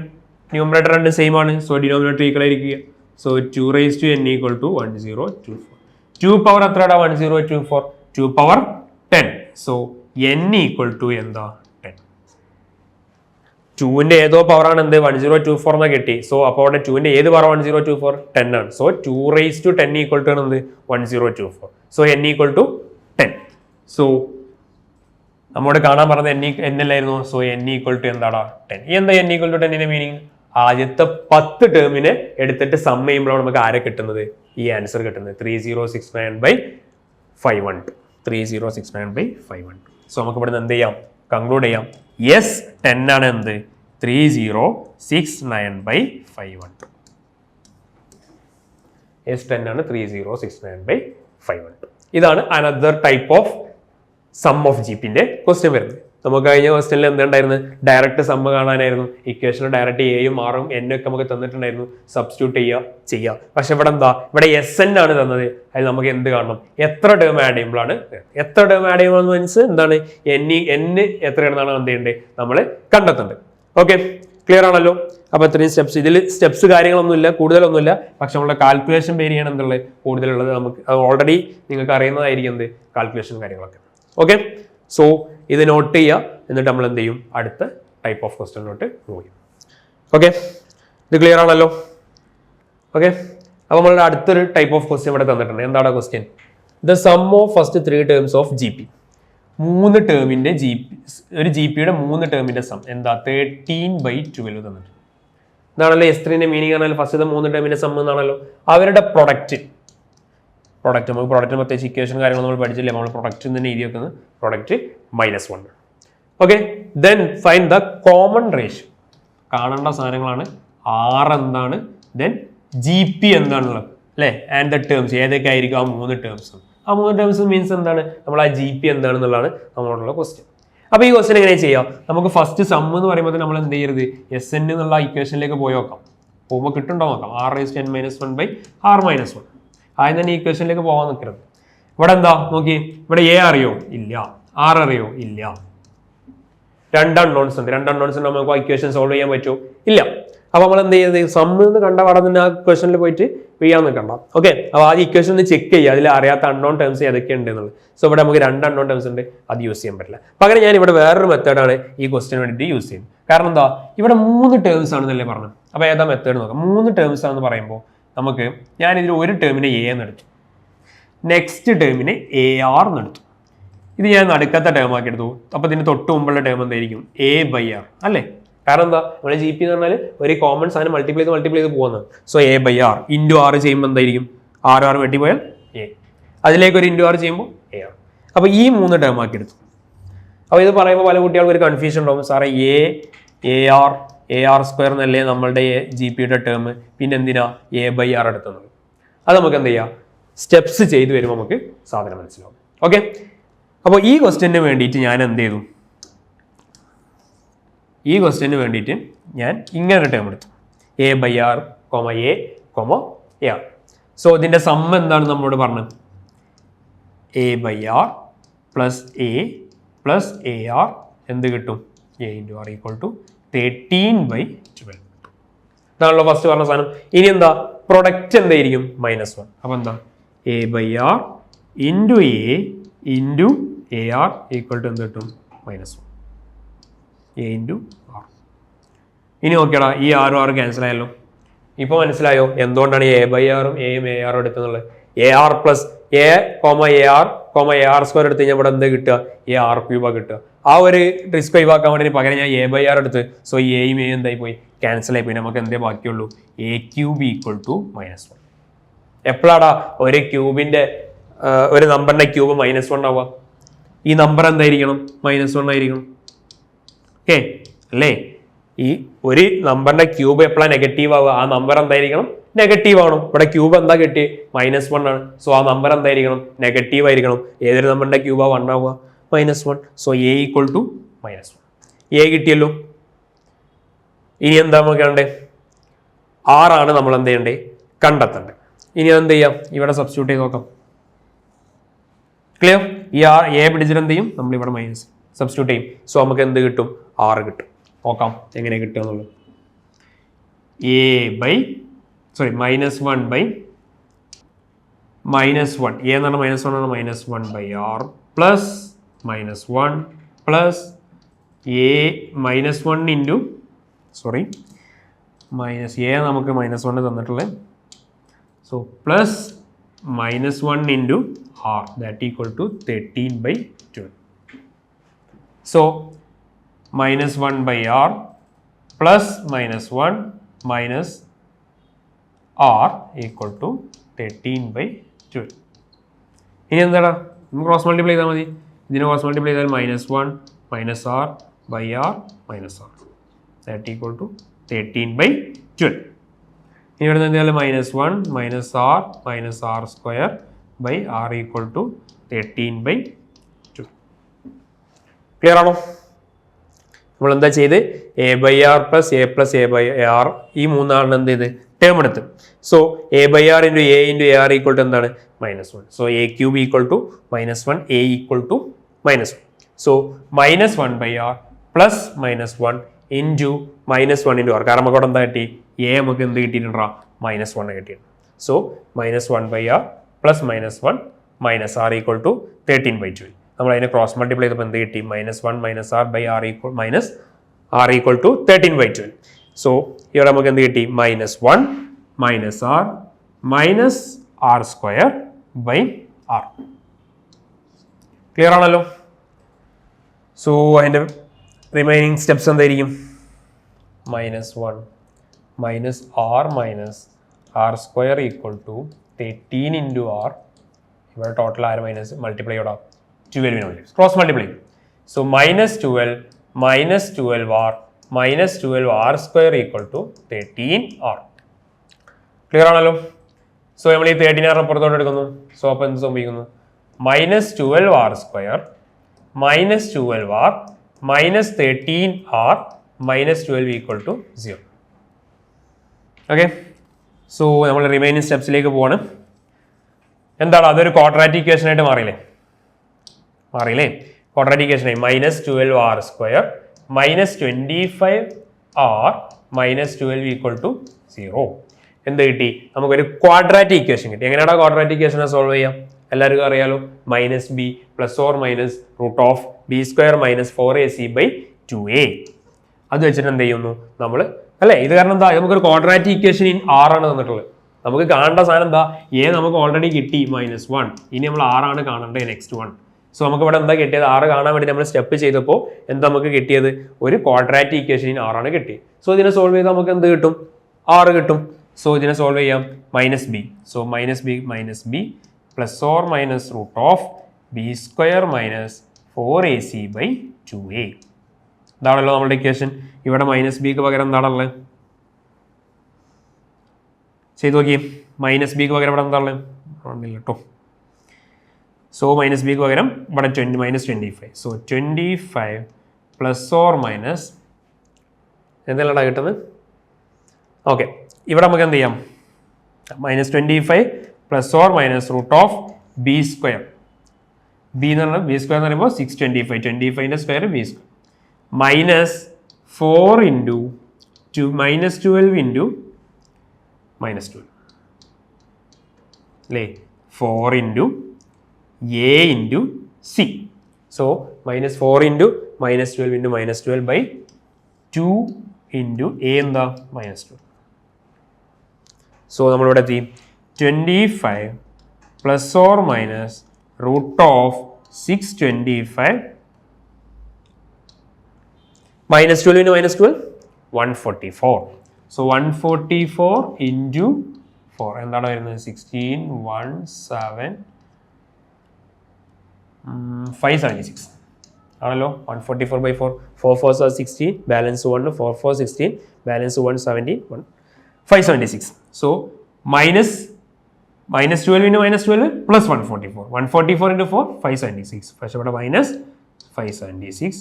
numerator രണ്ട് സെയിം ആണ്. സോ ഡിനോമിനേറ്റർ ഈക്വൽ ആയിരിക്കുക. So 2 raised to n equal to 1024. 2 power എത്രടാ? 1024. 2 power 10. So n equal to എന്താ? 10. 2ന്റെ ഏതോ പവറാണ് എന്ത്? 1024 എന്നാ കിട്ടി. സോ അപ്പോൾ അവിടെ 2ന്റെ ഏത് പവർ 1024? 10 ആണ്. So 2 raised to 10 equal to എന്ത്? 1024. So n equal to 10. So നമ്മോട് കാണാൻ പറഞ്ഞത് n അല്ലായിരുന്നു. സോ n equal to എന്താടാ? 10. ഈ എന്താ n equal to 10ന്റെ മീനിങ്? ആദ്യത്തെ 10 ടേമിനെ എടുത്തിട്ട് സം ചെയ്യുമ്പോഴാണ് നമുക്ക് ആരെ കിട്ടുന്നത്? ഈ ആൻസർ കിട്ടുന്നത് 3069 by 512. 3069 by 512. സോ നമുക്ക് ഇവിടെ നിന്ന് എന്ത് ചെയ്യാം? കൺക്ലൂഡ് ചെയ്യാം. യെസ് 10 ആണ് എന്ത്? 3069 by 512. യെസ് 10 ആണ് 3069 by 512. ഇതാണ് another type of sum of ജിപിന്റെ ക്വസ്റ്റ്യൻ വരുന്നത്. നമുക്ക് കഴിഞ്ഞ ക്വസ്റ്റ്യനിൽ എന്തുണ്ടായിരുന്നു? Direct some കാണാനായിരുന്നു. ഇക്വേഷനിൽ ഡയറക്റ്റ് എയും ആറും എന്നും ഒക്കെ നമുക്ക് തന്നിട്ടുണ്ടായിരുന്നു. സബ്സ്റ്റിറ്റ്യൂട്ട് ചെയ്യുക. പക്ഷെ ഇവിടെ എന്താ? ഇവിടെ എസ് എൻ ആണ് തന്നത്. അതിൽ നമുക്ക് എന്ത് കാണണം? എത്ര ടേം ആഡ് ചെയ്യുമ്പോഴാണ്? എത്ര ടേം ആഡ് ചെയ്യുമ്പോൾ മീൻസ് എന്താണ്? എൻ എത്രയാണെന്നാണ് എന്ത് ചെയ്യേണ്ടത്? നമ്മൾ കണ്ടെത്തേണ്ടത്. ഓക്കെ, ക്ലിയർ ആണല്ലോ? അപ്പോൾ ഇത്രയും സ്റ്റെപ്സ്. ഇതിൽ സ്റ്റെപ്സ് കാര്യങ്ങളൊന്നുമില്ല, കൂടുതലൊന്നുമില്ല. പക്ഷെ നമ്മുടെ കാൽക്കുലേഷൻ പേര് ചെയ്യണം എന്നുള്ളത് കൂടുതലുള്ളത് നമുക്ക് ഓൾറെഡി നിങ്ങൾക്ക് അറിയുന്നതായിരിക്കും എന്ത് കാൽക്കുലേഷൻ കാര്യങ്ങളൊക്കെ. ഓക്കെ, സോ ഇത് നോട്ട് ചെയ്യുക. എന്നിട്ട് നമ്മൾ എന്ത് ചെയ്യും? അടുത്ത ടൈപ്പ് ഓഫ് ക്വസ്റ്റ്യനിലോട്ട് മൂവ് ചെയ്യും. ഓക്കെ, ഇത് ക്ലിയർ ആണല്ലോ? ഓക്കെ, അപ്പോൾ നമ്മളുടെ അടുത്തൊരു ടൈപ്പ് ഓഫ് ക്വസ്റ്റ്യൻ ഇവിടെ തന്നിട്ടുണ്ട്. എന്താണ് question? The sum of first 3 terms of G P. 3 ടേമിന്റെ ഒരു ജി പിയുടെ 3 ടേമിന്റെ സം എന്താ? 13/12 തന്നിട്ടുണ്ട്. എന്നാണല്ലോ S3ന്റെ മീനിങ് ആണല്ലോ ഫസ്റ്റത്തെ 3 ടേമിന്റെ സം എന്നാണല്ലോ. അവരുടെ പ്രൊഡക്റ്റ് നമുക്ക് പ്രൊഡക്റ്റിന് പ്രത്യേകിച്ച് ഇക്വേഷൻ കാര്യങ്ങൾ നമ്മൾ പഠിച്ചില്ലേ, നമ്മൾ പ്രൊഡക്റ്റ് തന്നെ എഴുതി വെക്കുന്നത് product -1. Okay, then find the common ratio. കാണേണ്ട സാധനങ്ങളാണ് R എന്താണ്, ദെൻ GP എന്താണുള്ളത് അല്ലേ, ആൻഡ് ദ ടേംസ് ഏതൊക്കെ ആയിരിക്കും ആ 3 ടേംസ്. ആ 3 ടേംസ് മീൻസ് എന്താണ്, നമ്മൾ ആ GP എന്താണെന്നുള്ളതാണ് നമ്മളോടുള്ള ക്വസ്റ്റ്യൻ. അപ്പോൾ ഈ ക്വസ്റ്റ്യൻ എങ്ങനെ ചെയ്യാം, നമുക്ക് ഫസ്റ്റ് സം എന്ന് പറയുമ്പോൾ നമ്മൾ എന്ത് ചെയ്യരുത്, SN എന്നുള്ള ഇക്വേഷനിലേക്ക് പോയി നോക്കാം. പോകുമ്പോൾ കിട്ടുണ്ടോ നോക്കാം. R⁻n−1/R−1. ആദ്യം തന്നെ ഇക്വേഷനിലേക്ക് പോകാൻ നിൽക്കരുത്. ഇവിടെ എന്താ നോക്കി, ഇവിടെ A അറിയോ ഇല്ല, R അറിയോ ഇല്ല, 2 അൺനോൺസ് ഉണ്ട്. 2 അൺനോൺസ് ഉണ്ട്, നമുക്ക് ആ ഇക്വേഷൻ സോൾവ് ചെയ്യാൻ പറ്റുമോ ഇല്ല. അപ്പോൾ നമ്മൾ എന്ത് ചെയ്യുന്നത്, സമ്മ് എന്ന് കണ്ട അവിടെ തന്നെ ആ ക്വസ്റ്റനിൽ പോയിട്ട് ചെയ്യാൻ നിൽക്കണ്ട. ഓക്കെ, അപ്പോൾ ആ ഇക്വേഷൻ ഒന്ന് ചെക്ക് ചെയ്യുക, അതിൽ അറിയാത്ത അൺനോൺ ടേംസ് ഏതൊക്കെ ഉണ്ട് എന്നുള്ളത്. സോ ഇവിടെ നമുക്ക് 2 അൺനോൺ ടേംസ് ഉണ്ട്, അത് യൂസ് ചെയ്യാൻ പറ്റില്ല. പകരം ഞാൻ ഇവിടെ വേറൊരു മെത്തേഡാണ് ഈ ക്വസ്റ്റിന് വേണ്ടിയിട്ട് യൂസ് ചെയ്യുന്നത്. കാരണം എന്താ, ഇവിടെ 3 ടേംസ് ആണെന്നല്ലേ പറഞ്ഞത്. അപ്പോൾ ഏതാ മെത്തേഡ് നോക്കാം. 3 ടേംസ് ആണെന്ന് പറയുമ്പോൾ നമുക്ക് ഞാൻ ഇതിൽ ഒരു ടേമിനെ A എന്ന് എടുത്തു, നെക്സ്റ്റ് ടേമിനെ AR എന്ന് എടുത്തു, ഇത് ഞാൻ നടുക്കത്തെ ടേം ആക്കി എടുത്തു. അപ്പോൾ ഇതിന് തൊട്ട് മുമ്പുള്ള ടേം എന്തായിരിക്കും, A/R അല്ലേ. കാരണം എന്താ, നമ്മുടെ GP എന്ന് പറഞ്ഞാൽ ഒരു കോമൺ സാധനം മൾട്ടിപ്ലൈ ചെയ്ത് പോകുന്നത്. സോ A/R ഇൻറ്റു R ചെയ്യുമ്പോൾ എന്തായിരിക്കും, R വെട്ടിപ്പോയാൽ A, അതിലേക്ക് ഒരു ഇൻറ്റു R ചെയ്യുമ്പോൾ AR. അപ്പോൾ ഈ 3 ടേം ആക്കി എടുത്തു. അപ്പോൾ ഇത് പറയുമ്പോൾ പല കുട്ടികൾക്ക് ഒരു കൺഫ്യൂഷൻ ഉണ്ടാവും, സാറേ AR² എന്നല്ലേ നമ്മളുടെ GPയുടെ ടേം, പിന്നെ എന്തിനാ A/R എടുത്തുന്നത്. അത് നമുക്ക് എന്ത് ചെയ്യാം, സ്റ്റെപ്സ് ചെയ്ത് വരുമ്പോൾ നമുക്ക് സാധനം മനസ്സിലാവും. ഓക്കെ, അപ്പോൾ ഈ ക്വസ്റ്റ്യന് വേണ്ടിയിട്ട് ഞാൻ എന്ത് ചെയ്തു, ഈ ക്വസ്റ്റ്യന് വേണ്ടിയിട്ട് ഞാൻ ഇങ്ങനെ ഒരു ടേം എടുത്തു, A/R, A, AR. സോ ഇതിൻ്റെ സം എന്താണ് നമ്മളോട് പറഞ്ഞത്, A/R plus A plus AR എന്ത് കിട്ടും, A × R = 13/12. ഇതാണല്ലോ ഫസ്റ്റ് പറഞ്ഞ സാധനം. ഇനി എന്താ, പ്രൊഡക്റ്റ് എന്തായിരിക്കും, -1. അപ്പോൾ എന്താ, A/R into A into AR = എന്ത് കിട്ടും, -1. A × R. ഇനി നോക്കിയടാ, ഈ R ക്യാൻസൽ ആയല്ലോ. ഇപ്പോൾ മനസ്സിലായോ എന്തുകൊണ്ടാണ് A/R-ഉം Aയും AR-ഉം എടുത്തുള്ളത്. AR പ്ലസ് A/AR,AR² എടുത്ത് കഴിഞ്ഞാൽ ഇവിടെ എന്താ കിട്ടുക, AR³ കിട്ടുക. ആ ഒരു റിസ്ക് ഒഴിവാക്കാൻ വേണ്ടി പകരം ഞാൻ A/R എടുത്ത്, സോ Aയും A എന്തായി പോയി, ക്യാൻസൽ ആയി പോയി. നമുക്ക് എന്തേ ബാക്കിയുള്ളൂ, A³ = -1. എപ്പോഴാടാ ഒരു ക്യൂബിന്റെ ഒരു നമ്പറിന്റെ ക്യൂബ് -1 ആവുക, ഈ നമ്പർ എന്തായിരിക്കണം, -1 ആയിരിക്കണം. ഓക്കെ അല്ലേ, ഈ ഒരു നമ്പറിന്റെ ക്യൂബ് എപ്പോഴാണ് നെഗറ്റീവ് ആവുക, ആ നമ്പർ എന്തായിരിക്കണം, നെഗറ്റീവ് ആവണം. ഇവിടെ ക്യൂബ് എന്താ കിട്ടി, -1 ആണ്. സോ ആ നമ്പർ എന്തായിരിക്കണം, നെഗറ്റീവ് ആയിരിക്കണം. ഏതൊരു നമ്പറിന്റെ ക്യൂബാ 1 ആവുക, -1. So A = -1. A കിട്ടിയല്ലോ. ഇനി എന്താ നമുക്ക് കണ്ടേ, R ആണ് നമ്മൾ എന്ത് ചെയ്യണ്ടേ, കണ്ടെത്തണ്ടേ. ഇനി എന്ത് ചെയ്യാം, ഇവിടെ സബ്സ്റ്റിറ്റ്യൂട്ട് ചെയ്ത് നോക്കാം. ക്ലിയർ, ഈ A പിടിച്ചിട്ട് എന്ത് ചെയ്യും, നമ്മൾ ഇവിടെ മൈനസ് സബ്സ്റ്റിറ്റ്യൂട്ട് ചെയ്യും. സോ നമുക്ക് എന്ത് കിട്ടും, R കിട്ടും. നോക്കാം എങ്ങനെ കിട്ടുക എന്നുള്ളത്. -1/-1 A എന്ന് പറഞ്ഞാൽ -1 ആണ്, -1/R plus -1 plus A -1 into A നമുക്ക് -1 തന്നിട്ടുള്ളത്. So plus -1 into R that = 13/12. So -1/R plus -1 minus R = 13/12. ഇനി എന്താടാ, നമുക്ക് ക്രോസ് മൾട്ടിപ്ലൈ ചെയ്താൽ മതി. ഇതിനെ ക്രോസ് മൾട്ടിപ്ലൈ ചെയ്താൽ -1 -R/R -R ദാറ്റ് = 13/12. ഇനി ഇവിടെ നിന്ന് എന്തായാലും -1 -R -R² = 13/12. ക്ലിയർ ആണോ? നമ്മൾ എന്താ ചെയ്ത്, A/R plus A plus A/R ഈ 3 എന്ത് ചെയ്ത് ടേം എടുത്ത്. So A/R into A into AR = എന്താണ്, -1. So A³ = -1, A = -1. So -1/R plus -1 into -1 into R. കാരണം നമുക്ക് അവിടെ എന്താ കിട്ടി, A നമുക്ക് എന്ത് കിട്ടിയിട്ടുണ്ടാ, -1 കിട്ടിയിട്ടുണ്ട്. So -1/R plus -1 -R = 13/12. നമ്മൾ അതിനെ ക്രോസ് മൾട്ടിപ്ലൈ ചെയ്തപ്പോൾ എന്ത് കിട്ടി, -1 -R/R = 13/12. സോ ഇവിടെ നമുക്ക് എന്ത് കിട്ടി, -1 -R -R²/R. ക്ലിയർ ആണല്ലോ? സോ അതിൻ്റെ റിമൈനിങ് സ്റ്റെപ്സ് എന്തായിരിക്കും, -1 minus r minus r square equal to 13 into r. Here total r minus multiply 12 cross multiply. So minus 12 minus 12r minus 12r square equal to 13r. Clear ആണല്ലോ? So നമ്മൾ ഈ 13r പുറത്തോട്ട് എടുക്കുന്നു. So അപ്പോൾ എന്ത് സംഭവിക്കുന്നു? minus 12r square minus 12r minus 13r minus 12 equal to 0. Okay. So നമ്മൾ remaining സ്റ്റെപ്സിലേക്ക് പോവാണ്. എന്താണ് അതൊരു ക്വാഡ്രാറ്റിക് ഇക്വേഷൻ ആയിട്ട് മാറിയില്ലേ? ക്വാഡ്രാറ്റിക് ഇക്വേഷൻ ആയി minus 12r square minus 25r minus 12 equal to 0. എന്ത് കിട്ടി? നമുക്കൊരു ക്വാഡ്രാറ്റിക് ഇക്വേഷൻ കിട്ടി. എങ്ങനെയാണ് ക്വാഡ്രാറ്റിക് ഇക്വേഷനെ സോൾവ് ചെയ്യാം? എല്ലാവർക്കും അറിയാലോ, minus b plus or minus root of b square minus 4ac/2a. അത് വെച്ചിട്ട് എന്ത് ചെയ്യുന്നു നമ്മൾ അല്ലേ? ഇത് കാരണം എന്താ, നമുക്കൊരു ക്വാഡ്രാറ്റിക് ഇക്വേഷൻ ഇൻ ആർ ആണ് തന്നിട്ടുള്ളത്. നമുക്ക് കാണേണ്ട സാധനം എന്താ, എ നമുക്ക് ഓൾറെഡി കിട്ടി -1. ഇനി നമ്മൾ ആറാണ് കാണേണ്ടത് നെക്സ്റ്റ് 1. സോ നമുക്ക് ഇവിടെ എന്താ കിട്ടിയത്? 6 കാണാൻ വേണ്ടി നമ്മൾ സ്റ്റെപ്പ് ചെയ്തപ്പോൾ എന്താ നമുക്ക് കിട്ടിയത്? ഒരു ക്വാഡ്രാറ്റിക് ഇക്വേഷൻ ഇൻ ആറാണ് കിട്ടിയത്. സോ ഇതിനെ സോൾവ് ചെയ്താൽ നമുക്ക് എന്ത് കിട്ടും? 6 കിട്ടും. സോ ഇതിനെ സോൾവ് ചെയ്യാം minus b. So minus b plus or minus root of b square minus 4ac/2a. ഇതാണല്ലോ നമ്മുടെ ഇക്വേഷൻ. ഇവിടെ മൈനസ് ബിക്ക് പകരം എന്താണുള്ളത്? ചെയ്ത് നോക്കിയേ. മൈനസ് ബിക്ക് പകരം ഇവിടെ എന്താണുള്ളത്? കേട്ടോ. സോ മൈനസ് ബിക്ക് പകരം ഇവിടെ -25. സോ 25 പ്ലസ് ഓർ മൈനസ് എന്തെല്ലാം കിട്ടുന്നത്? ഓക്കെ, ഇവിടെ നമുക്ക് എന്ത് ചെയ്യാം? -25 plus or minus root of b square. B എന്ന് പറയുമ്പോൾ ബി സ്ക്വയർ എന്ന് പറയുമ്പോൾ 625. 25ൻ്റെ square b square minus 4 into -12 into -12 അല്ലേ? 4 into a into c. So -4 into -12 into -12/2 into a എന്താ? -12. സോ നമ്മളിവിടെ എത്തി 25 plus or minus root of 625 -12 into -12 144. So 144 into 4 എന്താണ് വരുന്നത്? 16 1 7 576 ആണല്ലോ. 144/4 4 4s are 16 balance 1 4 4 16 balance 1 17 1 576. So -12 into -12 plus 144. 144 into 4 576. പക്ഷേ ഇവിടെ -576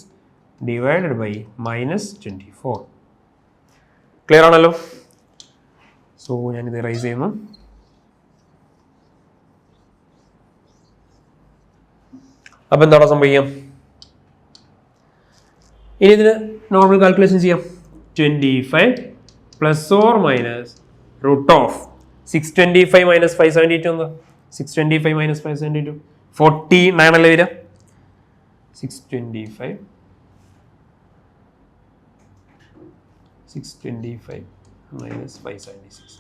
divided by -24. Clear ആണല്ലോ? സോ ഞാനിത് റൈസ് ചെയ്യുന്നു. അപ്പം എന്താണ് സംഭവിക്കാം? ഇനി ഇതിന് നോർമൽ കാൽക്കുലേഷൻ ചെയ്യാം. 25 plus or minus root of 625 minus 572 എന്താ? 625 മൈനസ് 572 49 അല്ലേ വരിക? 625 minus 576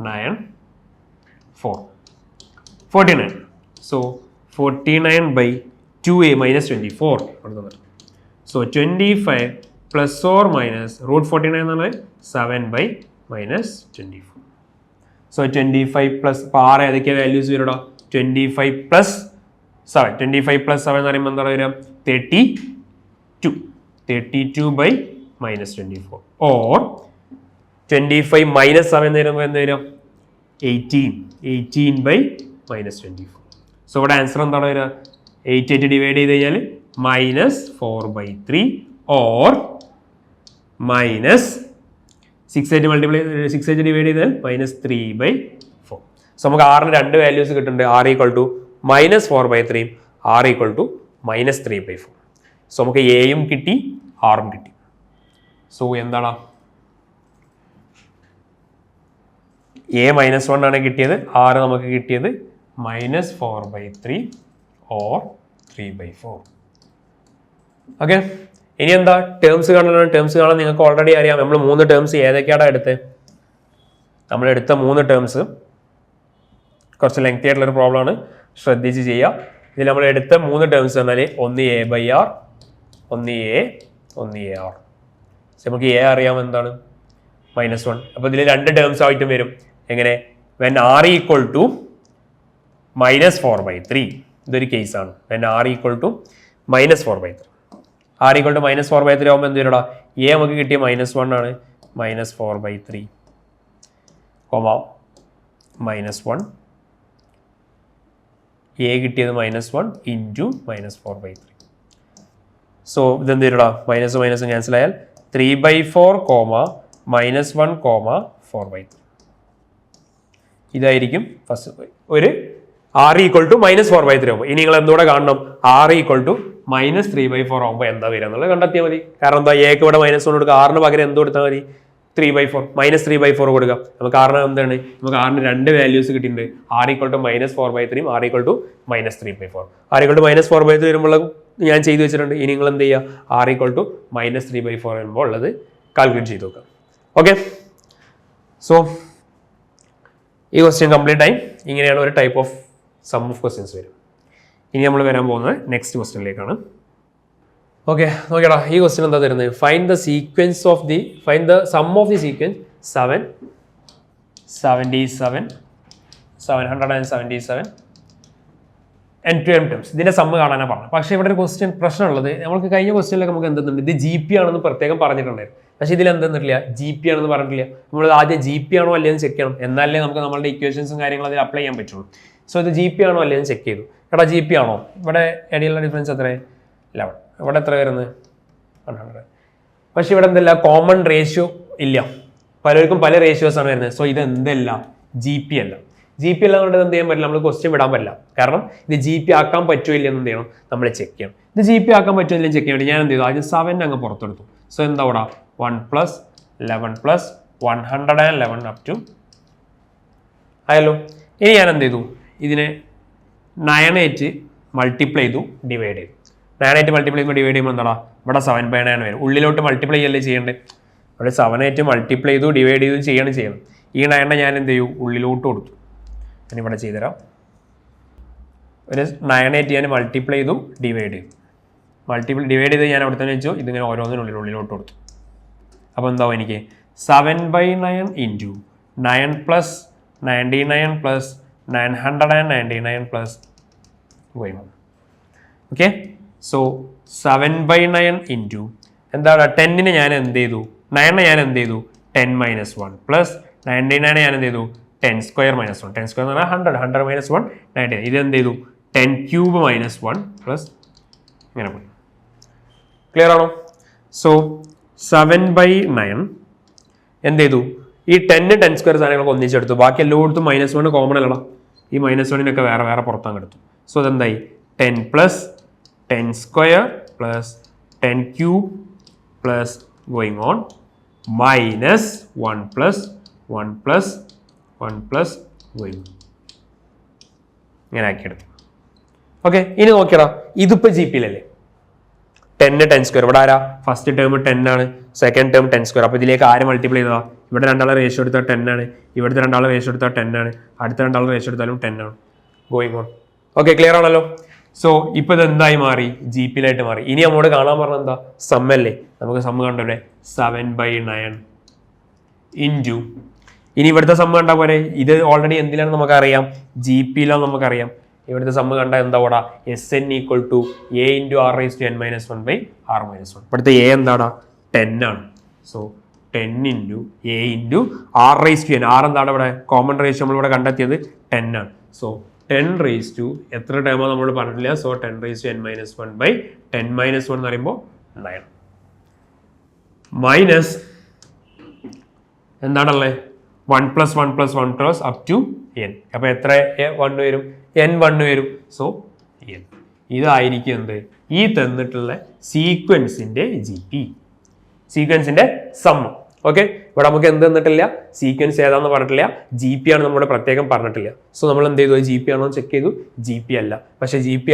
9 4 49. So 49/2a minus 24. So 25 plus or minus root 49 എന്ന് പറഞ്ഞാൽ 7/-24. So 25 plus ആറ് ഏതൊക്കെ വാല്യൂസ് വരടാ? 25 plus 7 എന്ന് പറയുമ്പോൾ എന്താ വരിക? 32/-24 or 25 minus 7 എന്ന് വരുമ്പോൾ എന്താ വരിക? 18/-24. സോ ഇവിടെ ആൻസർ എന്താണ് വരിക? 8 ഡിവൈഡ് ചെയ്ത് കഴിഞ്ഞാൽ -4/3 ഓർ -6 മൾട്ടിപ്ലൈ 6 ഡിവൈഡ് ചെയ്താൽ -3/4. സോ നമുക്ക് ആറിന് രണ്ട് വാല്യൂസ് കിട്ടുന്നുണ്ട്. r equal to -4/3 r equal to -3/4. So നമുക്ക് എയും കിട്ടി ആറും കിട്ടി. സോ എന്താണ് എ -1 ആണ് കിട്ടിയത്, ആറ് നമുക്ക് കിട്ടിയത് -4/3 ഓർ 3/4. ഓക്കെ, ഇനി എന്താ ടേംസ് കാണണം. ടേംസ് കാണാൻ നിങ്ങൾക്ക് ഓൾറെഡി അറിയാം. നമ്മൾ 3 ടേംസ് ഏതൊക്കെയാണ് എടുത്തത്? നമ്മൾ എടുത്ത 3 ടേംസ് കുറച്ച് ലെങ്തി ആയിട്ടുള്ളൊരു പ്രോബ്ലം ആണ്, ശ്രദ്ധിച്ച് ചെയ്യുക. ഇതിൽ നമ്മൾ എടുത്ത 3 ടേംസ് പറഞ്ഞാൽ ഒന്ന് a/r, ഒന്ന് a, ഒന്ന് എ ആർ. നമുക്ക് എ അറിയാം എന്താണ് -1. അപ്പോൾ ഇതിൽ രണ്ട് ടേംസ് ആയിട്ടും വരും. എങ്ങനെ? When r equal to -4/3. ഇതൊരു കേസാണ്. When r equal to -4/3. R equal to -4/3 ആകുമ്പോൾ എന്ത് വരടാ? എ നമുക്ക് കിട്ടിയ -1 ആണ്. -4/3 -1. എ കിട്ടിയത് -1 ഇൻറ്റു -4/3. സോ ഇതെന്ത് വരടാ? മൈനസ് മൈനസ് ക്യാൻസൽ ആയാൽ 3/4, -1, 4/3. ഇതായിരിക്കും ഫസ്റ്റ് ഒരു ആർ ഈക്വൽ ടു -4/3 ആകുമ്പോൾ. ഇനി നിങ്ങൾ എന്തുകൂടെ കാണണം? ആർ ഈക്വൽ ടു -3/4 ആകുമ്പോൾ എന്താ വരിക എന്നുള്ളത് കണ്ടെത്തിയാൽ മതി. കാരണം എന്താ? എക്ക് ഇവിടെ -1 കൊടുക്കുക, ആറിന് പകരം എന്ത് കൊടുത്താൽ മതി? 3/4 -3/4 കൊടുക്കുക. നമുക്ക് ആറിന് എന്താണ്? നമുക്ക് ആറിന് രണ്ട് വാല്യൂസ് കിട്ടിയിട്ടുണ്ട്. R equal to -4/3, r equal to -3/4. R equal to -4/3 വരുമ്പോൾ ഞാൻ ചെയ്തു വെച്ചിട്ടുണ്ട്. ഇനി നിങ്ങൾ എന്ത് ചെയ്യുക? ആർ ഈക്വൽ ടു -3/4 വരുമ്പോൾ ഉള്ളത് കാൽക്കുലേറ്റ് ചെയ്ത് നോക്കാം. ഓക്കെ, സോ ഈ ക്വസ്റ്റ്യൻ കംപ്ലീറ്റ് ആയി. ഇങ്ങനെയാണ് ഒരു type of sum of questions വരും. ഇനി നമ്മൾ വരാൻ പോകുന്നത് നെക്സ്റ്റ് ക്വസ്റ്റ്യനിലേക്കാണ്. ഓക്കെ, നോക്കിയടാ. ഈ ക്വസ്റ്റ്യൻ എന്താ തരുന്നത്? Find the sum of the sequence 777 n to m terms. ഇതിന്റെ സമ്മ് കാണാനാണ് പറഞ്ഞത്. പക്ഷേ ഇവിടെ ഒരു ക്വസ്റ്റ്യൻ പ്രശ്നമുള്ളത്, നമുക്ക് കഴിഞ്ഞ ക്വസ്റ്റ്യനിലൊക്കെ നമുക്ക് എന്തെന്നുണ്ട്, ഇത് ജി പി ആണെന്ന് പ്രത്യേകം പറഞ്ഞിട്ടുണ്ടായിരുന്നു. പക്ഷേ ഇതിൽ എന്തെന്നിട്ടില്ല, ജി പി ആണെന്ന് പറഞ്ഞിട്ടില്ല. നമ്മൾ ആദ്യം ജി പി ആണോ അല്ലേന്ന് ചെക്ക് ചെയ്യണം. എന്നാലേ നമുക്ക് നമ്മളുടെ ഇക്വേഷൻസും കാര്യങ്ങളും അതിൽ അപ്ലൈ ചെയ്യാൻ പറ്റുള്ളൂ. സോ ഇത് ജി പി ആണോ അല്ലേന്ന് ചെക്ക് ചെയ്തു. എടാ ജി പി ആണോ? ഇവിടെ ഇടയിലുള്ള ഡിഫറൻസ് എത്ര? 11. ഇവിടെ എത്ര വരുന്നത്? 100. പക്ഷെ ഇവിടെ എന്തല്ല, കോമൺ റേഷ്യോ ഇല്ല. പലർക്കും പല റേഷ്യോസ് ആണ് വരുന്നത്. സോ ഇത് എന്തല്ല, ജി പി അല്ല. ജി പി അല്ലാതുകൊണ്ട് എന്ത് ചെയ്യാൻ പറ്റില്ല, നമ്മൾ ക്വസ്റ്റ്യൻ വിടാൻ പറ്റില്ല. കാരണം ഇത് ജി പി ആക്കാൻ പറ്റുമോ ഇല്ലെന്ന് എന്ത് ചെയ്യണം, നമ്മൾ ചെക്ക് ചെയ്യണം. ഇത് ജി പി ആക്കാൻ പറ്റുമോ ഇല്ലെന്ന് ചെക്ക് ചെയ്യാൻ വേണ്ടി ഞാൻ എന്ത് ചെയ്തു? ആദ്യം 7 അങ്ങ് പുറത്തെടുത്തു. സോ എന്താ ഇവിടെ 1 + 11 + 111 അപ് ടു ആയല്ലോ. ഇനി ഞാൻ എന്ത് ചെയ്തു? ഇതിനെ 9 മൾട്ടിപ്ലൈ ചെയ്തു, ഡിവൈഡ് ചെയ്തു. 9 മൾട്ടിപ്ലൈ ചെയ്യുമ്പോൾ ഡിവൈഡ് ചെയ്യുമ്പോൾ എന്താ? ഇവിടെ 7/9 വരും. ഉള്ളിലോട്ട് മൾട്ടിപ്ലൈ ചെയ്യല്ലേ ചെയ്യേണ്ടത്. ഇവിടെ 7 മൾട്ടിപ്ലൈ ചെയ്തു, ഡിവൈഡ് ചെയ്തു ചെയ്യണം. ഈ 9 ഞാൻ എന്ത് ചെയ്യും? ഉള്ളിലോട്ട് കൊടുത്തു. ഞാൻ ഇവിടെ ചെയ്തുതരാം. ഒരു 9 ഞാൻ മൾട്ടിപ്ലൈ ചെയ്തു, ഡിവൈഡ് ചെയ്തു. ഡിവൈഡ് ചെയ്ത് ഞാൻ അവിടെ തന്നെ വെച്ചു. ഇതിങ്ങനെ ഓരോന്നിനുള്ളിലോട്ട് കൊടുത്തു. അപ്പോൾ എന്താവും എനിക്ക്? 7/9 into 9 + 99 + 999 + going on. Okay, so 7/9 into എന്താണ്? 10നെ ഞാൻ എന്ത് ചെയ്തു? 9 ഞാൻ എന്ത് ചെയ്തു? 10 - 1 + 99 ഞാൻ എന്ത് ചെയ്തു? 10² - 1. 10² എന്ന് പറഞ്ഞാൽ 100. 100 - 1 99. ഇത് എന്ത് ചെയ്തു? 10³ - 1 പ്ലസ് ഇങ്ങനെ പോയി. ക്ലിയർ ആണോ? സോ 7/9 എന്ത് ചെയ്തു? ഈ 10 10² സാധനങ്ങളൊക്കെ ഒന്നിച്ചെടുത്തു. ബാക്കി എല്ലായിടത്തും -1 കോമൺ അല്ലടാ. ഈ -1നൊക്കെ വേറെ വേറെ പുറത്തങ്ങ് എടുത്തു. സോ അതെന്തായി? 10 + 10² + 10³ plus going on -1 + 1 + 1 + going on. ഇങ്ങനെ ആക്കിയെടുത്തു. ഓക്കെ, ഇനി നോക്കിയടാ. ഇതിപ്പോൾ ജി പിയിലല്ലേ? 10 10². ഇവിടെ ആരാ? ഫസ്റ്റ് ടേം 10 ആണ്, സെക്കൻഡ് ടേം 10². അപ്പോൾ ഇതിലേക്ക് ആര് മൾട്ടിപ്ലൈ ചെയ്തതാ? ഇവിടെ രണ്ടാളെ റേഷ്യോ എടുത്താൽ 10 ആണ്, ഇവിടുത്തെ രണ്ടാളെ റേഷ്യോ എടുത്താൽ 10 ആണ്, അടുത്ത രണ്ടാളെ റേഷ്യോ എടുത്താലും 10 ആണ്. Going on. ഓക്കെ, ക്ലിയർ ആണല്ലോ? സോ ഇപ്പോൾ ഇത് എന്തായി മാറി? ജി പിയിലായിട്ട് മാറി. ഇനി നമ്മോട് കാണാൻ പറഞ്ഞത് എന്താ? സമ്മല്ലേ? നമുക്ക് സമ്മ് കണ്ടല്ലേ? 7/9 ഇൻറ്റു. ഇനി ഇവിടുത്തെ സമ്മ് കണ്ടാൽ പോലെ. ഇത് ഓൾറെഡി എന്തിലാണ് നമുക്കറിയാം? ജി പിയിലാണ് നമുക്കറിയാം. ഇവിടുത്തെ സമ്മ് കണ്ട എന്താ കൂടാ? SN = A × R⁻n - 1/R - 1. ഇവിടുത്തെ A എന്താടാ? 10 ആണ്. So 10 × A × R⁻n. R എന്താണ് ഇവിടെ? കോമൺ റേഷ്യോ നമ്മളിവിടെ കണ്ടെത്തിയത് 10 ആണ്. സോ 10 എത്ര ടൈമോ നമ്മൾ പറഞ്ഞിട്ടില്ല. സോ 10⁻n - 1/10 - 1 എന്ന് പറയുമ്പോൾ 9 മൈനസ് എന്താണല്ലേ? 1 + 1 + 1 + അപ് ടു n. അപ്പോൾ എത്ര 1 വരും? n1 വരും. So n. ഇതായിരിക്കും എന്ത്? ഈ തന്നിട്ടുള്ള സീക്വൻസിന്റെ ജി പി, സീക്വൻസിന്റെ സമ്മ്. ഓക്കെ, ഇവിടെ നമുക്ക് എന്ത് തന്നിട്ടില്ല? സീക്വൻസ് ഏതാണെന്ന് പറഞ്ഞിട്ടില്ല. ജി പി ആണ് നമ്മുടെ പ്രത്യേകം പറഞ്ഞിട്ടില്ല. സോ നമ്മൾ എന്ത് ചെയ്തു? ജി പി ആണോ ചെക്ക് ചെയ്തു. ജി പി അല്ല. പക്ഷേ ജി പി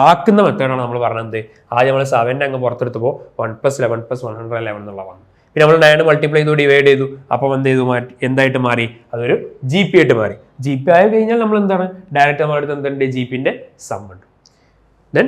ആക്കുന്ന മെത്തേഡാണ് നമ്മൾ പറഞ്ഞത്. ആദ്യം നമ്മൾ 7 അങ്ങ് പുറത്തെടുത്തപ്പോൾ 1 + 11 + 111 എന്നുള്ള വന്നു. പിന്നെ നമ്മൾ 9 മൾട്ടിപ്ലൈ ചെയ്തു, ഡിവൈഡ് ചെയ്തു. അപ്പം എന്ത് ചെയ്തു? എന്തായിട്ട് മാറി? അതൊരു ജി പി ആയിട്ട് മാറി. ജി പി ആയി കഴിഞ്ഞാൽ നമ്മൾ എന്താണ്? ഡയറക്റ്റ് നമ്മുടെ അടുത്ത് എന്തുണ്ട്? ജി പിന്റെ സം ഉണ്ട്. ദെൻ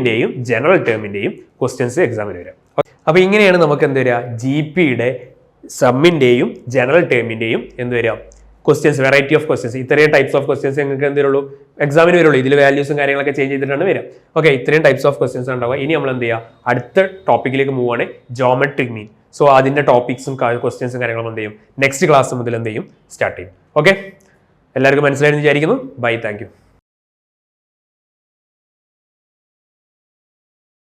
സമ്മിന്റെയും ജനറൽ ടേമിന്റെയും ക്വസ്റ്റ്യൻസ് എക്സാമിന് വരാം. അപ്പോൾ ഇങ്ങനെയാണ് നമുക്ക് എന്ത് വരിക, GPയുടെ സമ്മിന്റെയും ജനറൽ ടേമിന്റെയും എന്ത് വരിക ക്വസ്റ്റ്യൻസ്, വെറൈറ്റി ഓഫ് ക്വസ്റ്റ്യൻസ്, ഇത്രയും ടൈപ്സ് ഓഫ് ക്വസ്റ്റ്യൻസ് നിങ്ങൾക്ക് എന്ത് വരുള്ളൂ എക്സാമിന് വരുള്ളൂ. ഇതിൽ വാല്യൂസും കാര്യങ്ങളൊക്കെ ചേഞ്ച് ചെയ്തിട്ടാണ് വരിക. ഓക്കെ, ഇത്രയും ടൈപ്സ് ഓഫ് ക്വസ്റ്റ്യൻസ് ഉണ്ടാവുക. ഇനി നമ്മൾ എന്ത് ചെയ്യുക, അടുത്ത ടോപ്പിക്കിലേക്ക് മൂവ് ആണ്, ജോമെട്രിക് മീൻ. സോ അതിന്റെ ടോപ്പിക്സും ക്വസ്റ്റ്യൻസും കാര്യങ്ങളും എന്ത് ചെയ്യും നെക്സ്റ്റ് ക്ലാസ് മുതൽ എന്ത് ചെയ്യും സ്റ്റാർട്ട് ചെയ്യും. ഓക്കെ, എല്ലാവർക്കും മനസ്സിലായെന്ന് വിചാരിക്കുന്നു. Bye, thank U.